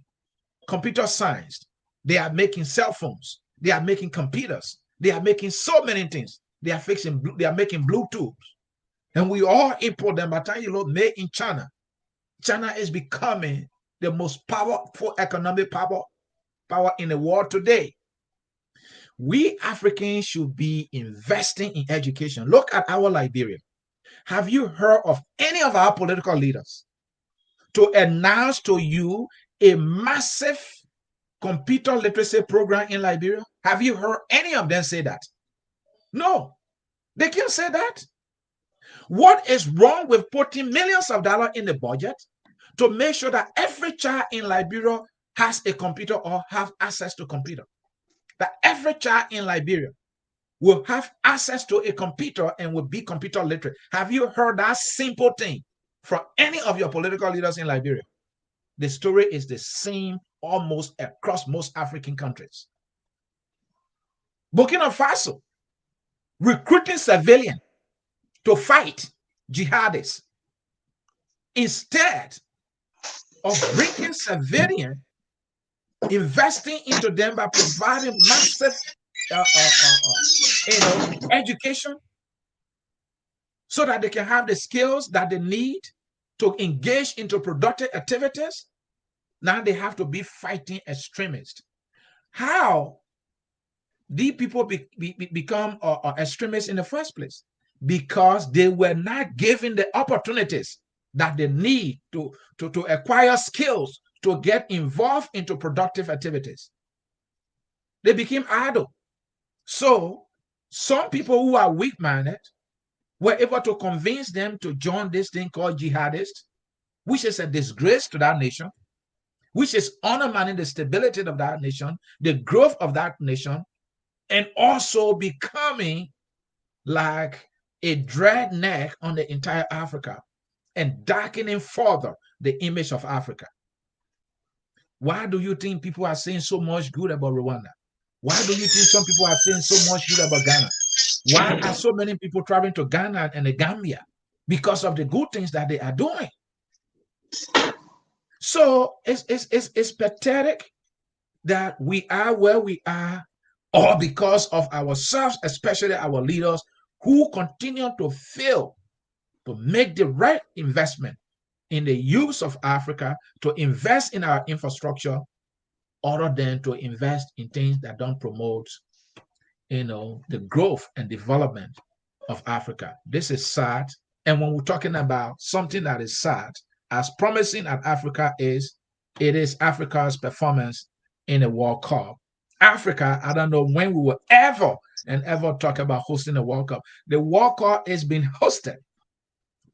computer science. They are making cell phones. They are making computers. They are making so many things. They are making Bluetooth. And we all import them. By the time you look, made in China. China is becoming the most powerful economic power in the world today. We Africans should be investing in education. Look at our Liberia. Have you heard of any of our political leaders to announce to you a massive computer literacy program in Liberia? Have you heard any of them say that? No, they can't say that. What is wrong with putting millions of dollars in the budget to make sure that every child in Liberia has a computer or have access to a computer? That every child in Liberia will have access to a computer and will be computer literate. Have you heard that simple thing from any of your political leaders in Liberia? The story is the same almost across most African countries. Burkina Faso, recruiting civilians to fight jihadists instead of bringing civilians, investing into them by providing massive education so that they can have the skills that they need to engage into productive activities. Now they have to be fighting extremists. How these people become extremists in the first place? Because they were not given the opportunities that they need to acquire skills to get involved into productive activities. They became idle. So some people who are weak-minded were able to convince them to join this thing called jihadist, which is a disgrace to that nation, which is undermining the stability of that nation, the growth of that nation, and also becoming like a dreadnought on the entire Africa and darkening further the image of Africa. Why do you think people are saying so much good about Rwanda? Why do you think some people are saying so much good about Ghana? Why are so many people traveling to Ghana and the Gambia? Because of the good things that they are doing. So it's pathetic that we are where we are, all because of ourselves, especially our leaders, who continue to fail to make the right investment in the use of Africa, to invest in our infrastructure, other than to invest in things that don't promote, the growth and development of Africa. This is sad. And when we're talking about something that is sad, as promising as Africa is, it is Africa's performance in the World Cup. Africa, I don't know when we will ever talk about hosting a World Cup. The World Cup is being hosted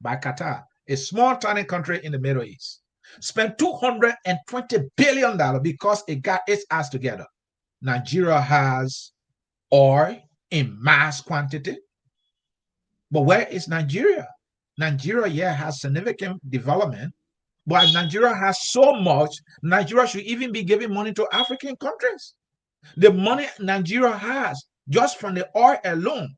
by Qatar, a small tiny country in the Middle East. Spent $220 billion because it got its ass together. Nigeria has oil in mass quantity. But where is Nigeria? Nigeria, has significant development, but Nigeria has so much, Nigeria should even be giving money to African countries. The money Nigeria has, just from the oil alone,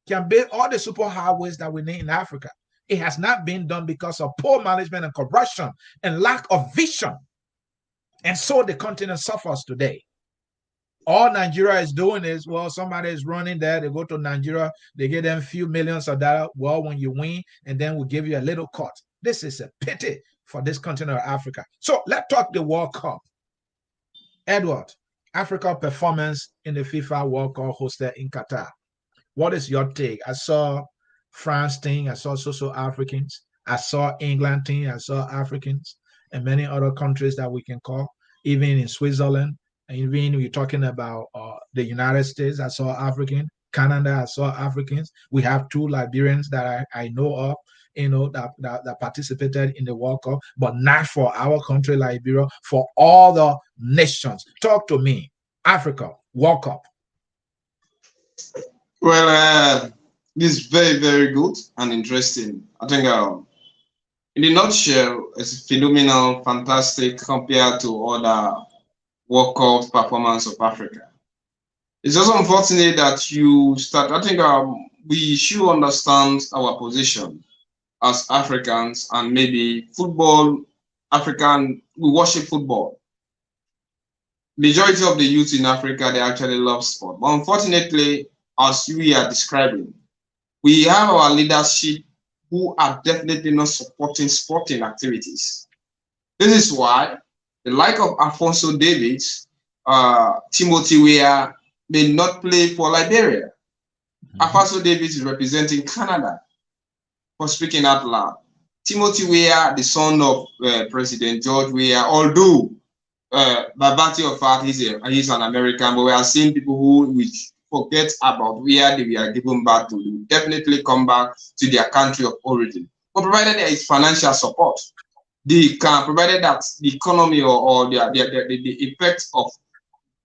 can build all the superhighways that we need in Africa. It has not been done because of poor management and corruption and lack of vision. And so the continent suffers today. All Nigeria is doing is, well, somebody is running there. They go to Nigeria. They give them a few millions of dollars. Well, when you win, and then we'll give you a little cut. This is a pity for this continent of Africa. So let's talk the World Cup. Edward, Africa performance in the FIFA World Cup hosted in Qatar. What is your take? I saw France thing. I saw so Africans. I saw England thing. I saw Africans and many other countries that we can call, even in Switzerland. And even you're talking about the United States, I saw African. Canada, I saw Africans. We have two Liberians that I know of, that participated in the World Cup, but not for our country, Liberia, for all the nations. Talk to me. Africa, World Cup. Well, this is very, very good and interesting. I think in a nutshell, it's phenomenal, fantastic compared to other World Cup performance of Africa. It's just unfortunate that you start. I think we should understand our position as Africans, and maybe football. African, we worship football. Majority of the youth in Africa, they actually love sport. But unfortunately, as we are describing, we have our leadership who are definitely not supporting sporting activities. This is why the like of Alfonso Davies, Timothy Weah may not play for Liberia. Alfonso Davies is representing Canada, for speaking out loud. Timothy Weah, the son of President George Weah, although by virtue of fact he's an American, but we are seeing people who forget about where they were given birth to. They will definitely come back to their country of origin. But provided there is financial support, provided that the economy or the effect of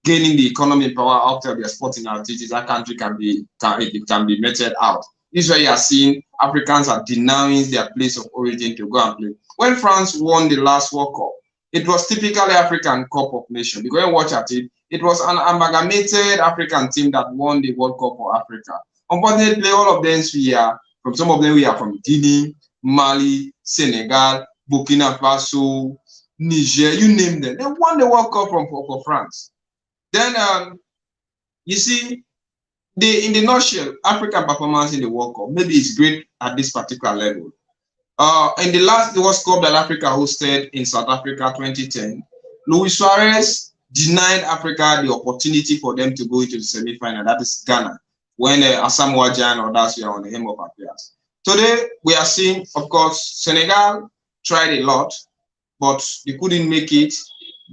gaining the economic power after their sporting activities, that country can be meted out. This is why you are seeing Africans are denying their place of origin to go and play. When France won the last World Cup, it was typically African Cup of Nations. Because when you watch at it, it was an amalgamated African team that won the World Cup for Africa. Unfortunately, all of them some of them we are from Guinea, Mali, Senegal, Burkina Faso, Niger, you name them. They won the World Cup for France. Then you see, in the nutshell, African performance in the World Cup maybe it's great at this particular level. In the last World Cup that Africa hosted in South Africa 2010, Luis Suarez denied Africa the opportunity for them to go into the semi-final. That is Ghana, when Asamoah Gyan and others were on the hem of affairs. Today, we are seeing, of course, Senegal tried a lot, but they couldn't make it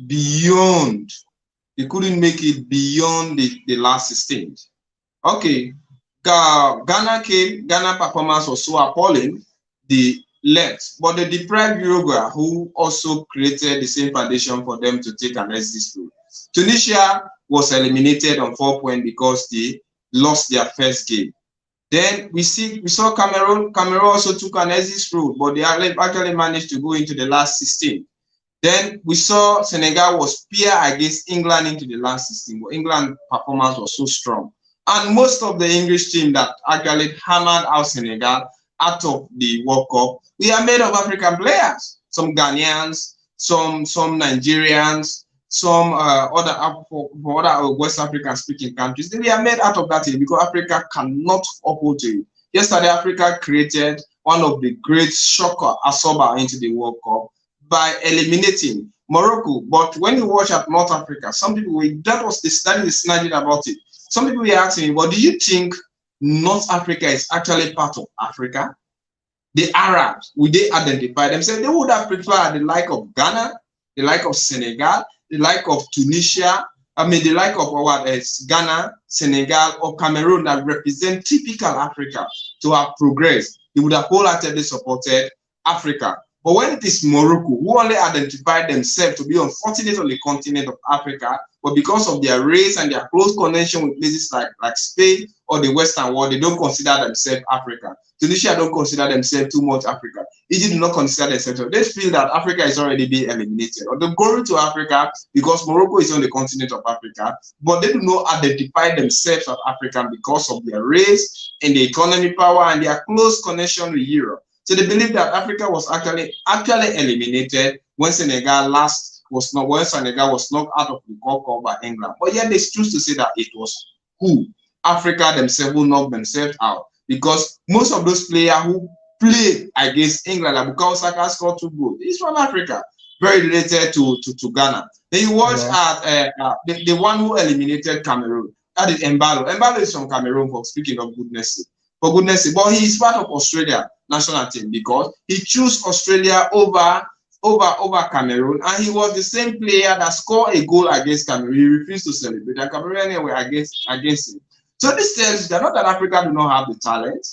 beyond. They couldn't make it beyond the last stage. Okay, Ghana performance was so appalling, they left, but they deprived Uruguay, who also created the same foundation for them to take an exit through. Tunisia was eliminated on 4 points because they lost their first game. Then we saw Cameroon. Cameroon also took an exit route, but they actually managed to go into the last 16. Then we saw Senegal was peer against England into the last 16, but England performance was so strong. And most of the English team that actually hammered out Senegal out of the World Cup, we are made of African players. Some Ghanaians, some Nigerians, some other West African speaking countries. We are made out of that team because Africa cannot uphold it. Yesterday, Africa created one of the great shocker absorber into the World Cup by eliminating Morocco. But when you watch at North Africa, some people, that is the snagging about it. Some people were asking me, well, do you think North Africa is actually part of Africa? The Arabs, would they identify themselves? They would have preferred the like of Ghana, the like of Senegal, the like of Tunisia, the like of Ghana, Senegal, or Cameroon that represent typical Africa to have progressed. They would have wholeheartedly supported Africa. But when it is Morocco, who only identified themselves to be unfortunate on the continent of Africa, but because of their race and their close connection with places like Spain or the Western world, they don't consider themselves Africa. Tunisia don't consider themselves too much Africa. Egypt do not consider themselves. They feel that Africa is already being eliminated. Or they go to Africa because Morocco is on the continent of Africa, but they do not identify themselves as African because of their race and the economic power and their close connection with Europe. So they believe that Africa was actually eliminated when Senegal was knocked out of the World Cup by England. But yet they choose to say that it was Africa themselves who knocked themselves out, because most of those players who played against England, like Bukayo Saka scored 2 goals, he's from Africa, very related to Ghana. Then you watch at the one who eliminated Cameroon, that is Mbalo. Mbalo is from Cameroon, for speaking of goodness sake. For goodness sake, but he is part of Australia national team because he chose Australia over over Cameroon, and he was the same player that scored a goal against Cameroon. He refused to celebrate, and Cameroonians were against him. So this tells you that not that Africa do not have the talent,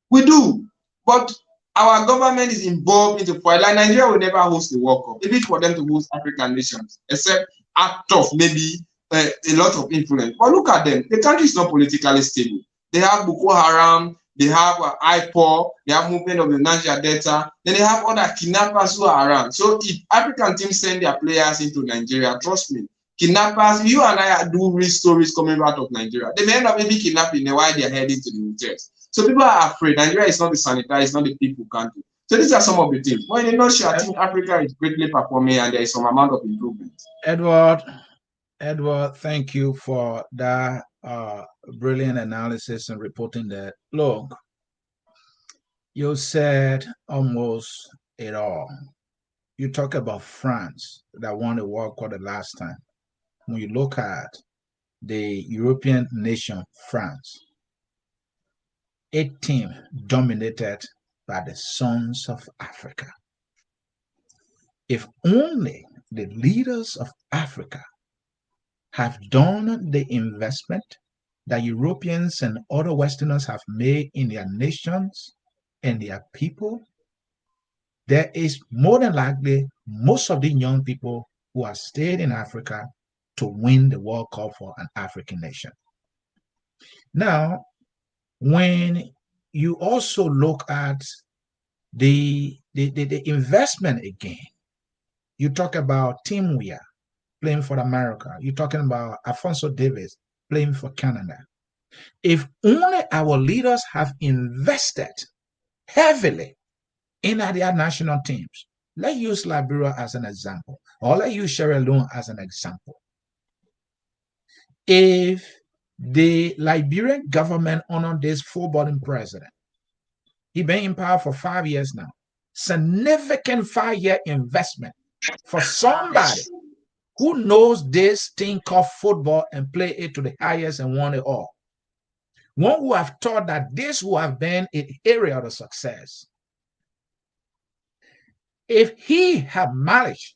we do, but our government is involved into fight. Like Nigeria will never host the World Cup, even for them to host African nations, except act of maybe a lot of influence. But look at them, the country is not politically stable. They have Boko Haram, they have IPOR, they have movement of the Niger Delta, then they have other kidnappers who are around. So if African teams send their players into Nigeria, trust me, kidnappers, you and I do real stories coming out of Nigeria. They may end up maybe kidnapping them while they're heading to the hotels. So people are afraid. Nigeria is not the sanitary, it's not the people country. So these are some of the things. But in a nutshell, I think Africa is greatly performing and there is some amount of improvement. Edward, thank you for that brilliant analysis and reporting that. Look, you said almost it all. You talk about France that won the World Cup the last time. When you look at the European nation, France, a team dominated by the sons of Africa. If only the leaders of Africa have done the investment that Europeans and other Westerners have made in their nations and their people, there is more than likely most of the young people who have stayed in Africa to win the World Cup for an African nation. Now, when you also look at the investment again, you talk about Tim Weah playing for America. You're talking about Alphonso Davies playing for Canada. If only our leaders have invested heavily in their national teams, let's use Liberia as an example, or let's use Sierra Leone as an example. If the Liberian government honored this footballing president, he's been in power for 5 years now, significant 5-year investment for somebody who knows this thing called football and play it to the highest and won it all. One who have thought that this would have been an area of success. If he had managed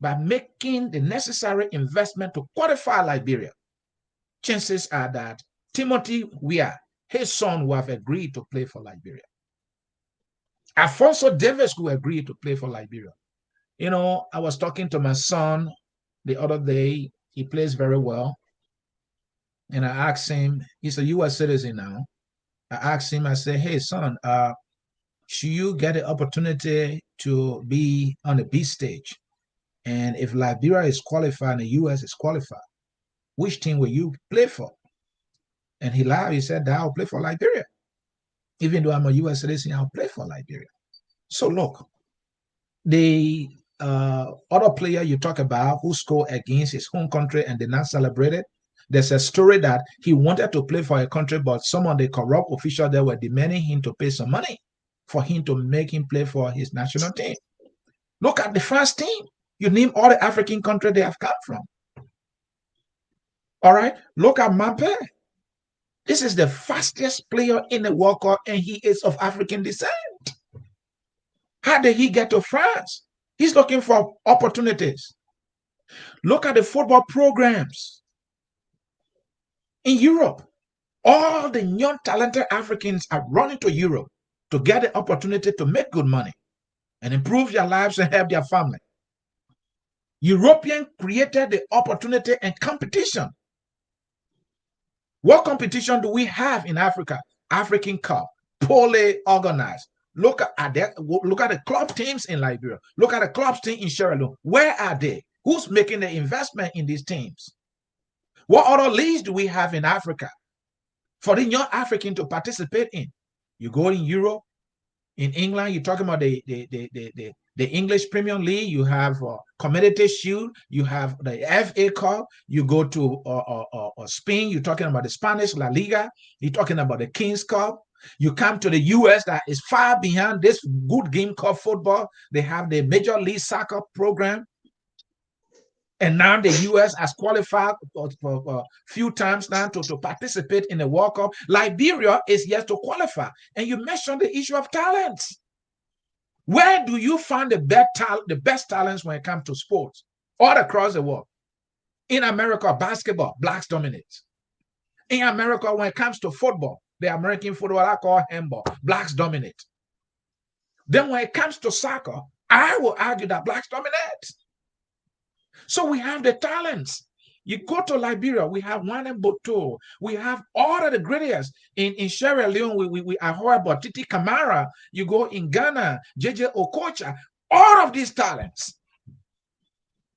by making the necessary investment to qualify Liberia, chances are that Timothy Weah, his son, would have agreed to play for Liberia. Alphonso Davies would agree to play for Liberia. You know, I was talking to my son the other day. He plays very well. And I asked him, he's a U.S. citizen now. I asked him, I said, hey, son, should you get the opportunity to be on the B stage? And if Liberia is qualified and the U.S. is qualified, which team will you play for? And he laughed. He said, I'll play for Liberia. Even though I'm a U.S. citizen, I'll play for Liberia. So look, the other player you talk about who scored against his home country and did not celebrate it, there's a story that he wanted to play for a country, but some of the corrupt officials there were demanding him to pay some money for him to make him play for his national team. Look at the France team. You name all the African countries they have come from. All right, look at Mbappé. This is the fastest player in the World Cup, and he is of African descent. How did he get to France? He's looking for opportunities. Look at the football programs in Europe. All the young talented Africans are running to Europe to get the opportunity to make good money and improve their lives and help their family. Europeans created the opportunity and competition. What competition do we have in Africa? African Cup, poorly organized. Look at the club teams in Liberia. Look at the club team in Sierra Leone. Where are they? Who's making the investment in these teams? What other leagues do we have in Africa for the young African to participate in? You go in Europe, in England, you're talking about the English Premier League. You have Community Shield. You have the FA Cup. You go to Spain. You're talking about the Spanish La Liga. You're talking about the Kings Cup. You come to the U.S. that is far behind this good game called football. They have the Major League Soccer program. And now the U.S. has qualified for a few times now to participate in the World Cup. Liberia is yet to qualify. And you mentioned the issue of talent. Where do you find the best talents when it comes to sports? All across the world. In America, basketball, blacks dominate. In America, when it comes to football, the American football I call handball, blacks dominate. Then when it comes to soccer, I will argue that blacks dominate. So we have the talents. You go to Liberia, we have Wane Boto, we have all of the greatest. In Sierra Leone, we are horrible. Titi Kamara. You go in Ghana, JJ Okocha, all of these talents.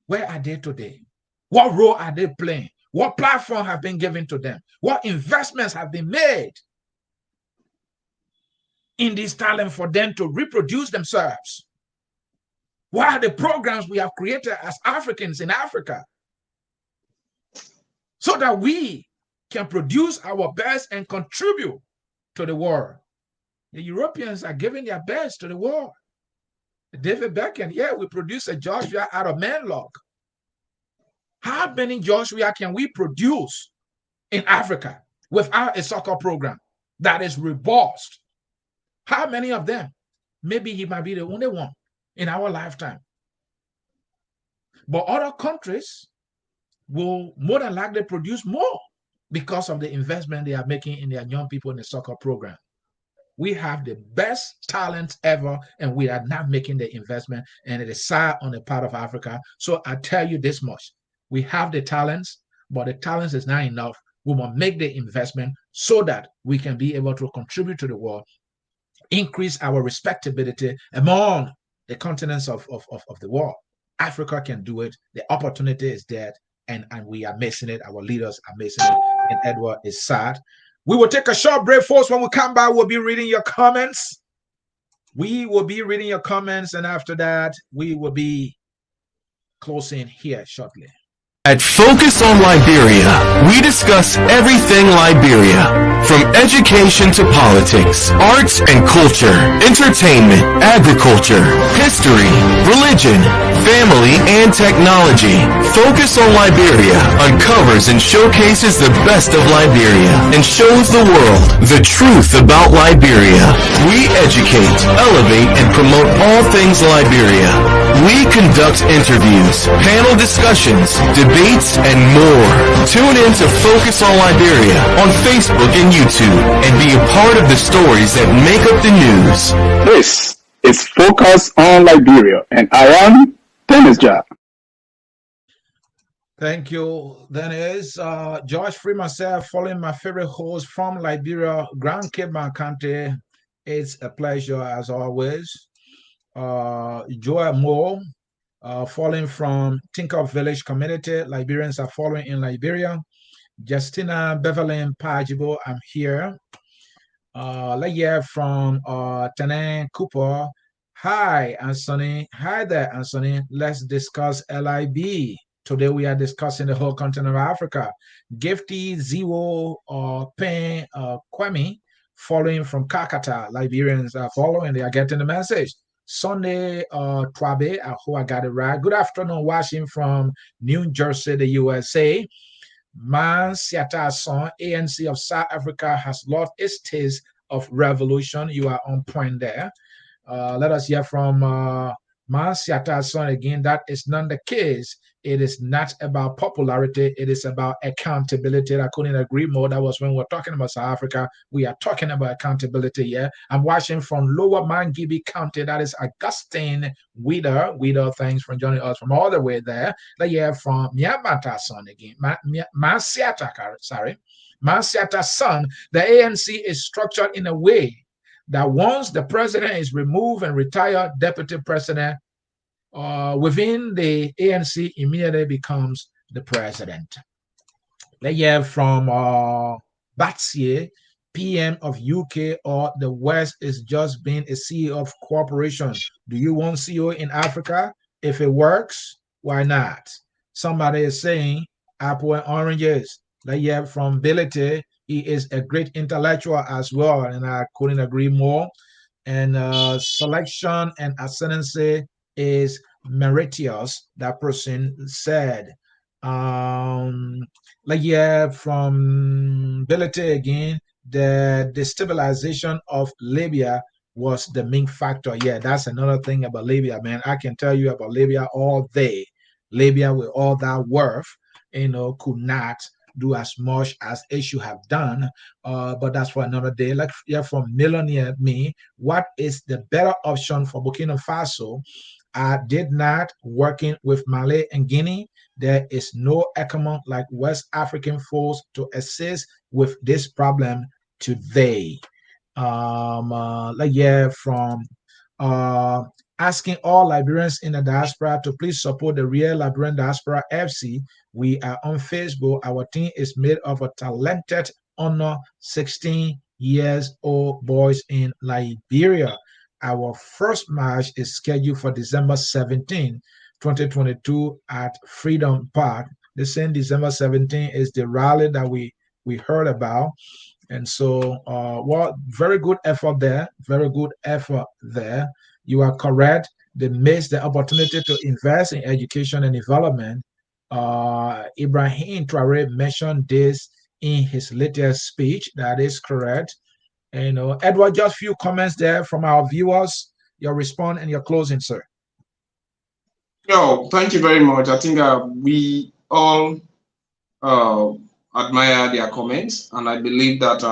Where are they today? What role are they playing? What platform have been given to them? What investments have been made in this talent for them to reproduce themselves? What are the programs we have created as Africans in Africa so that we can produce our best and contribute to the world? The Europeans are giving their best to the world. David Beckham, yeah, we produce a Joshua out of Manlock. How many Joshua can we produce in Africa without a soccer program that is robust? How many of them? Maybe he might be the only one in our lifetime. But other countries will more than likely produce more because of the investment they are making in their young people in the soccer program. We have the best talent ever, and we are not making the investment, and it is sad on the part of Africa. So I tell you this much. We have the talents, but the talents is not enough. We must make the investment so that we can be able to contribute to the world, increase our respectability among the continents of the world. Africa can do it. The opportunity is there, and we are missing it. Our leaders are missing it, and Edward is sad. We will take a short break, folks. When we come back, we'll be reading your comments. We will be reading your comments, and after that, we will be closing here shortly. At Focus on Liberia, we discuss everything Liberia, from education to politics, arts and culture, entertainment, agriculture, history, religion, family, and technology. Focus on Liberia uncovers and showcases the best of Liberia and shows the world the truth about Liberia. We educate, elevate, and promote all things Liberia. We conduct interviews, panel discussions, debates, and more. Tune in to Focus on Liberia on Facebook and YouTube and be a part of the stories that make up the news. This is Focus on Liberia, and I am Dennis Jack. Thank you, Dennis. George Free, myself, following my favorite host from Liberia, Grand Cape County. It's a pleasure as always. Joy Moore, following from Tinker Village Community. Liberians are following in Liberia. Justina Beverly Pajibo, I'm here. Let's hear from Tenen Cooper. Hi, Anthony. Hi there, Anthony. Let's discuss LIB. Today we are discussing the whole continent of Africa. Gifty Zero Pen Kwame, following from Kakata. Liberians are following. They are getting the message. Sunday Twabe, I hope I got it right. Good afternoon, watching from New Jersey, the USA. Man Siata Son, ANC of South Africa has lost its taste of revolution. You are on point there. Let us hear from Man Siata Son again. That is not the case. It is not about popularity. It is about accountability. I couldn't agree more. That was when we're talking about South Africa. We are talking about accountability here. I'm watching from Lower Mangibi County. That is Augustine Wieder. Thanks for joining us from all the way there. Let's hear from Miamata Son again. Masiata Son. The ANC is structured in a way that once the president is removed and retired, deputy president within the ANC immediately becomes the president. Let's hear from Batsier, PM of UK or the West is just being a CEO of corporation. Do you want CEO in Africa? If it works, why not? Somebody is saying apple and oranges. Let's hear from Bility. He is a great intellectual as well, and I couldn't agree more. And selection and ascendancy is meritorious, that person said. Like from Bility again, the destabilization of Libya was the main factor. Yeah, that's another thing about Libya, man. I can tell you about Libya all day. Libya, with all that worth, could not do as much as it should have done. But that's for another day. Like, yeah, from millionaire me, what is the better option for Burkina Faso? I did not working with Mali and Guinea. There is no economic like West African force to assist with this problem today. Like, yeah, from uh asking all Liberians in the diaspora to please support the Real Liberian Diaspora FC. We are on Facebook. Our team is made of a talented honor 16 years old boys in Liberia. Our first match is scheduled for December 17, 2022 at Freedom Park. The same December 17 is the rally that we heard about. And so, well, very good effort there. Very good effort there. You are correct. They missed the opportunity to invest in education and development. Ibrahim Traore mentioned this in his latest speech. That is correct. And, Edward, just a few comments there from our viewers. Your response and your closing, sir. No, thank you very much. I think we all uh, admire their comments, and I believe that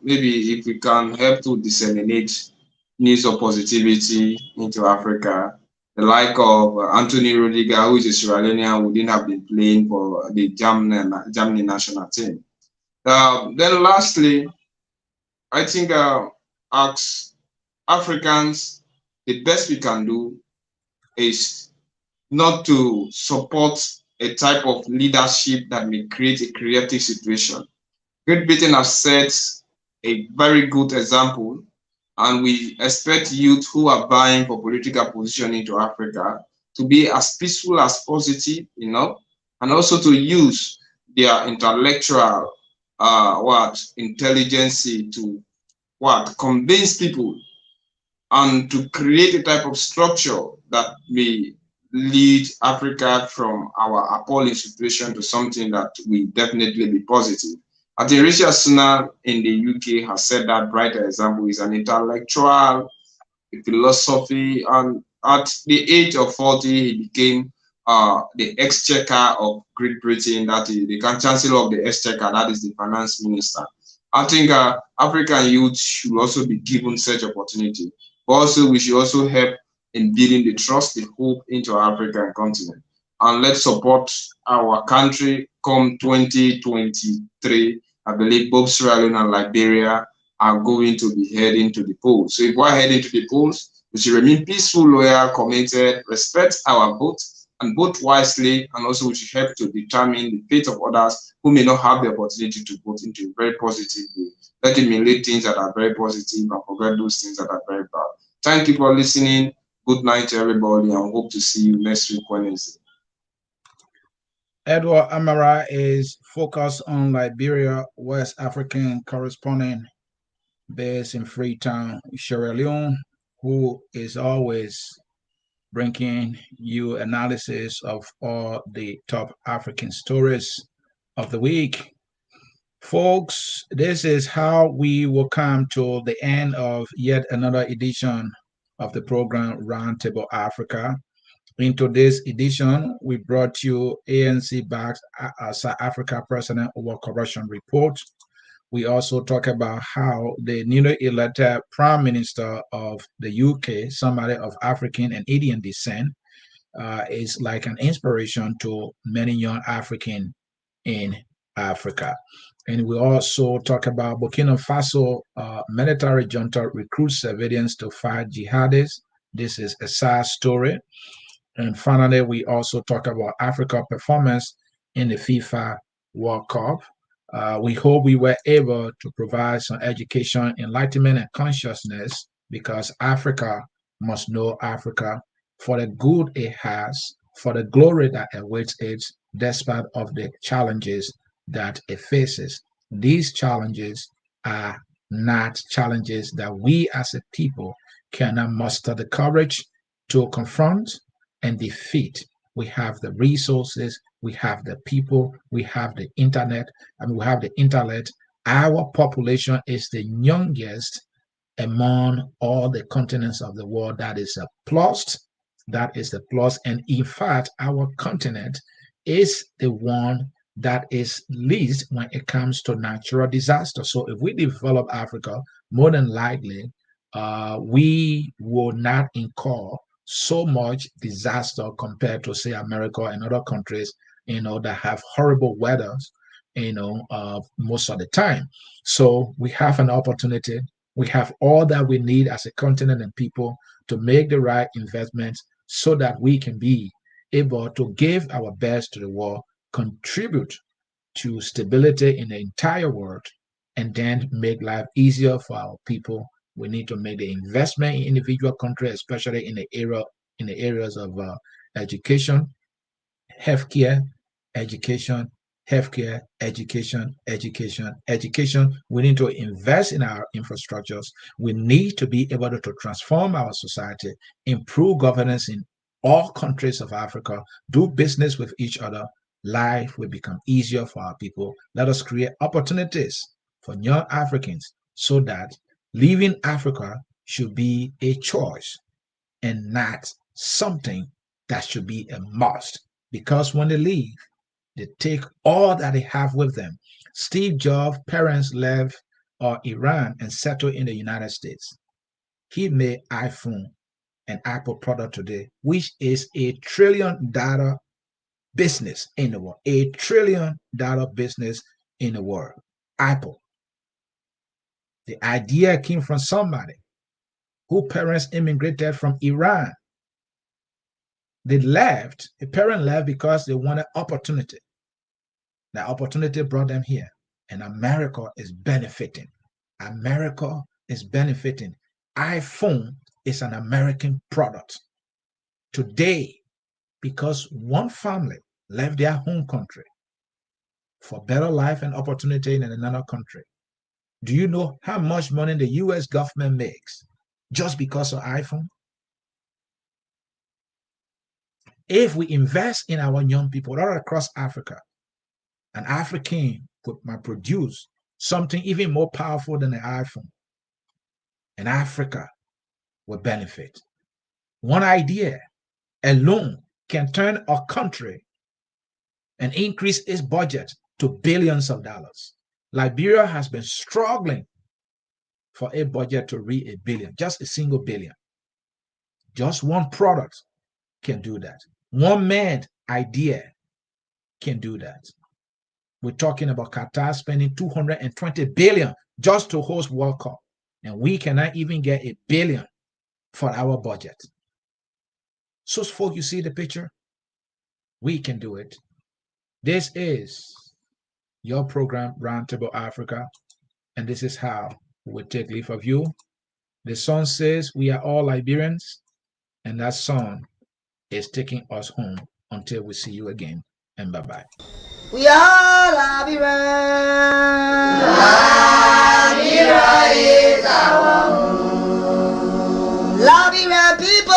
maybe if we can help to disseminate news of positivity into Africa, the like of Anthony Rudiger, who is a Sierra Leonean, wouldn't have been playing for the Germany national team. Then lastly, I think as Africans, the best we can do is not to support a type of leadership that may create a chaotic situation. Great Britain has set a very good example, and we expect youth who are vying for political position into Africa to be as peaceful as positive, and also to use their intellectual intelligence to convince people and to create a type of structure that may lead Africa from our appalling situation to something that will definitely be positive. I think Rishi Sunak in the UK has said that brighter example is an intellectual philosophy, and at the age of 40, he became the exchequer of Great Britain, that is the chancellor of the exchequer, that is the finance minister. I think African youth should also be given such opportunity. But also, we should also help in building the trust, the hope into our African continent. And let's support our country come 2023. I believe both Sierra Leone and Liberia are going to be heading to the polls. So if we're heading to the polls, we should remain peaceful, loyal, committed, respect our vote, and vote wisely. And also we should help to determine the fate of others who may not have the opportunity to vote into a very positive way. Let them emulate things that are very positive and forget those things that are very bad. Thank you for listening. Good night to everybody, and hope to see you next week Wednesday. Edward Amara is focused on Liberia, West African correspondent based in Freetown, Sierra Leone, who is always bringing you analysis of all the top African stories of the week. Folks, this is how we will come to the end of yet another edition of the program Roundtable Africa. In today's edition, we brought you ANC-backed South Africa President Over Corruption report. We also talk about how the newly elected Prime Minister of the UK, somebody of African and Indian descent, is like an inspiration to many young Africans in Africa. And we also talk about Burkina Faso military junta recruits civilians to fight jihadists. This is a sad story. And finally, we also talk about Africa performance in the FIFA World Cup. We hope we were able to provide some education, enlightenment, and consciousness, because Africa must know Africa for the good it has, for the glory that awaits it, despite of the challenges that it faces. These challenges are not challenges that we as a people cannot muster the courage to confront and defeat. We have the resources, we have the people, we have the internet, and we have the intellect. Our population is the youngest among all the continents of the world. That is a plus. That is the plus. And in fact, our continent is the one that is least when it comes to natural disaster. So if we develop Africa, more than likely, we will not incur so much disaster compared to, say, America and other countries, that have horrible weathers, most of the time. So we have an opportunity. We have all that we need as a continent and people to make the right investments so that we can be able to give our best to the world, contribute to stability in the entire world, and then make life easier for our people. We need to make the investment in individual countries, especially in the areas of education, healthcare, education, healthcare, education. We need to invest in our infrastructures. We need to be able to transform our society, improve governance in all countries of Africa, do business with each other. Life will become easier for our people. Let us create opportunities for young Africans so that leaving Africa should be a choice and not something that should be a must. Because when they leave, they take all that they have with them. Steve Jobs' parents left Iran and settled in the United States. He made iPhone and Apple product today, which is $1 trillion business in the world. $1 trillion business in the world. Apple. The idea came from somebody whose parents immigrated from Iran. They left, the parent left because they wanted opportunity. The opportunity brought them here, and America is benefiting. America is benefiting. iPhone is an American product today because one family left their home country for better life and opportunity in another country. Do you know how much money the US government makes just because of iPhone? If we invest in our young people all across Africa, an African might produce something even more powerful than the iPhone, and Africa will benefit. One idea alone can turn a country and increase its budget to billions of dollars. Liberia has been struggling for a budget to reach $1 billion, just a single billion. Just one product can do that. One mad idea can do that. We're talking about Qatar spending $220 billion just to host World Cup, and we cannot even get $1 billion for our budget. So, folks, you see the picture? We can do it. This is your program, Roundtable Africa, and this is how we take leave of you. The song says we are all Liberians, and that song is taking us home until we see you again, and bye-bye. We are Liberians. Liberia is our home. Liberian people.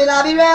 Liberia.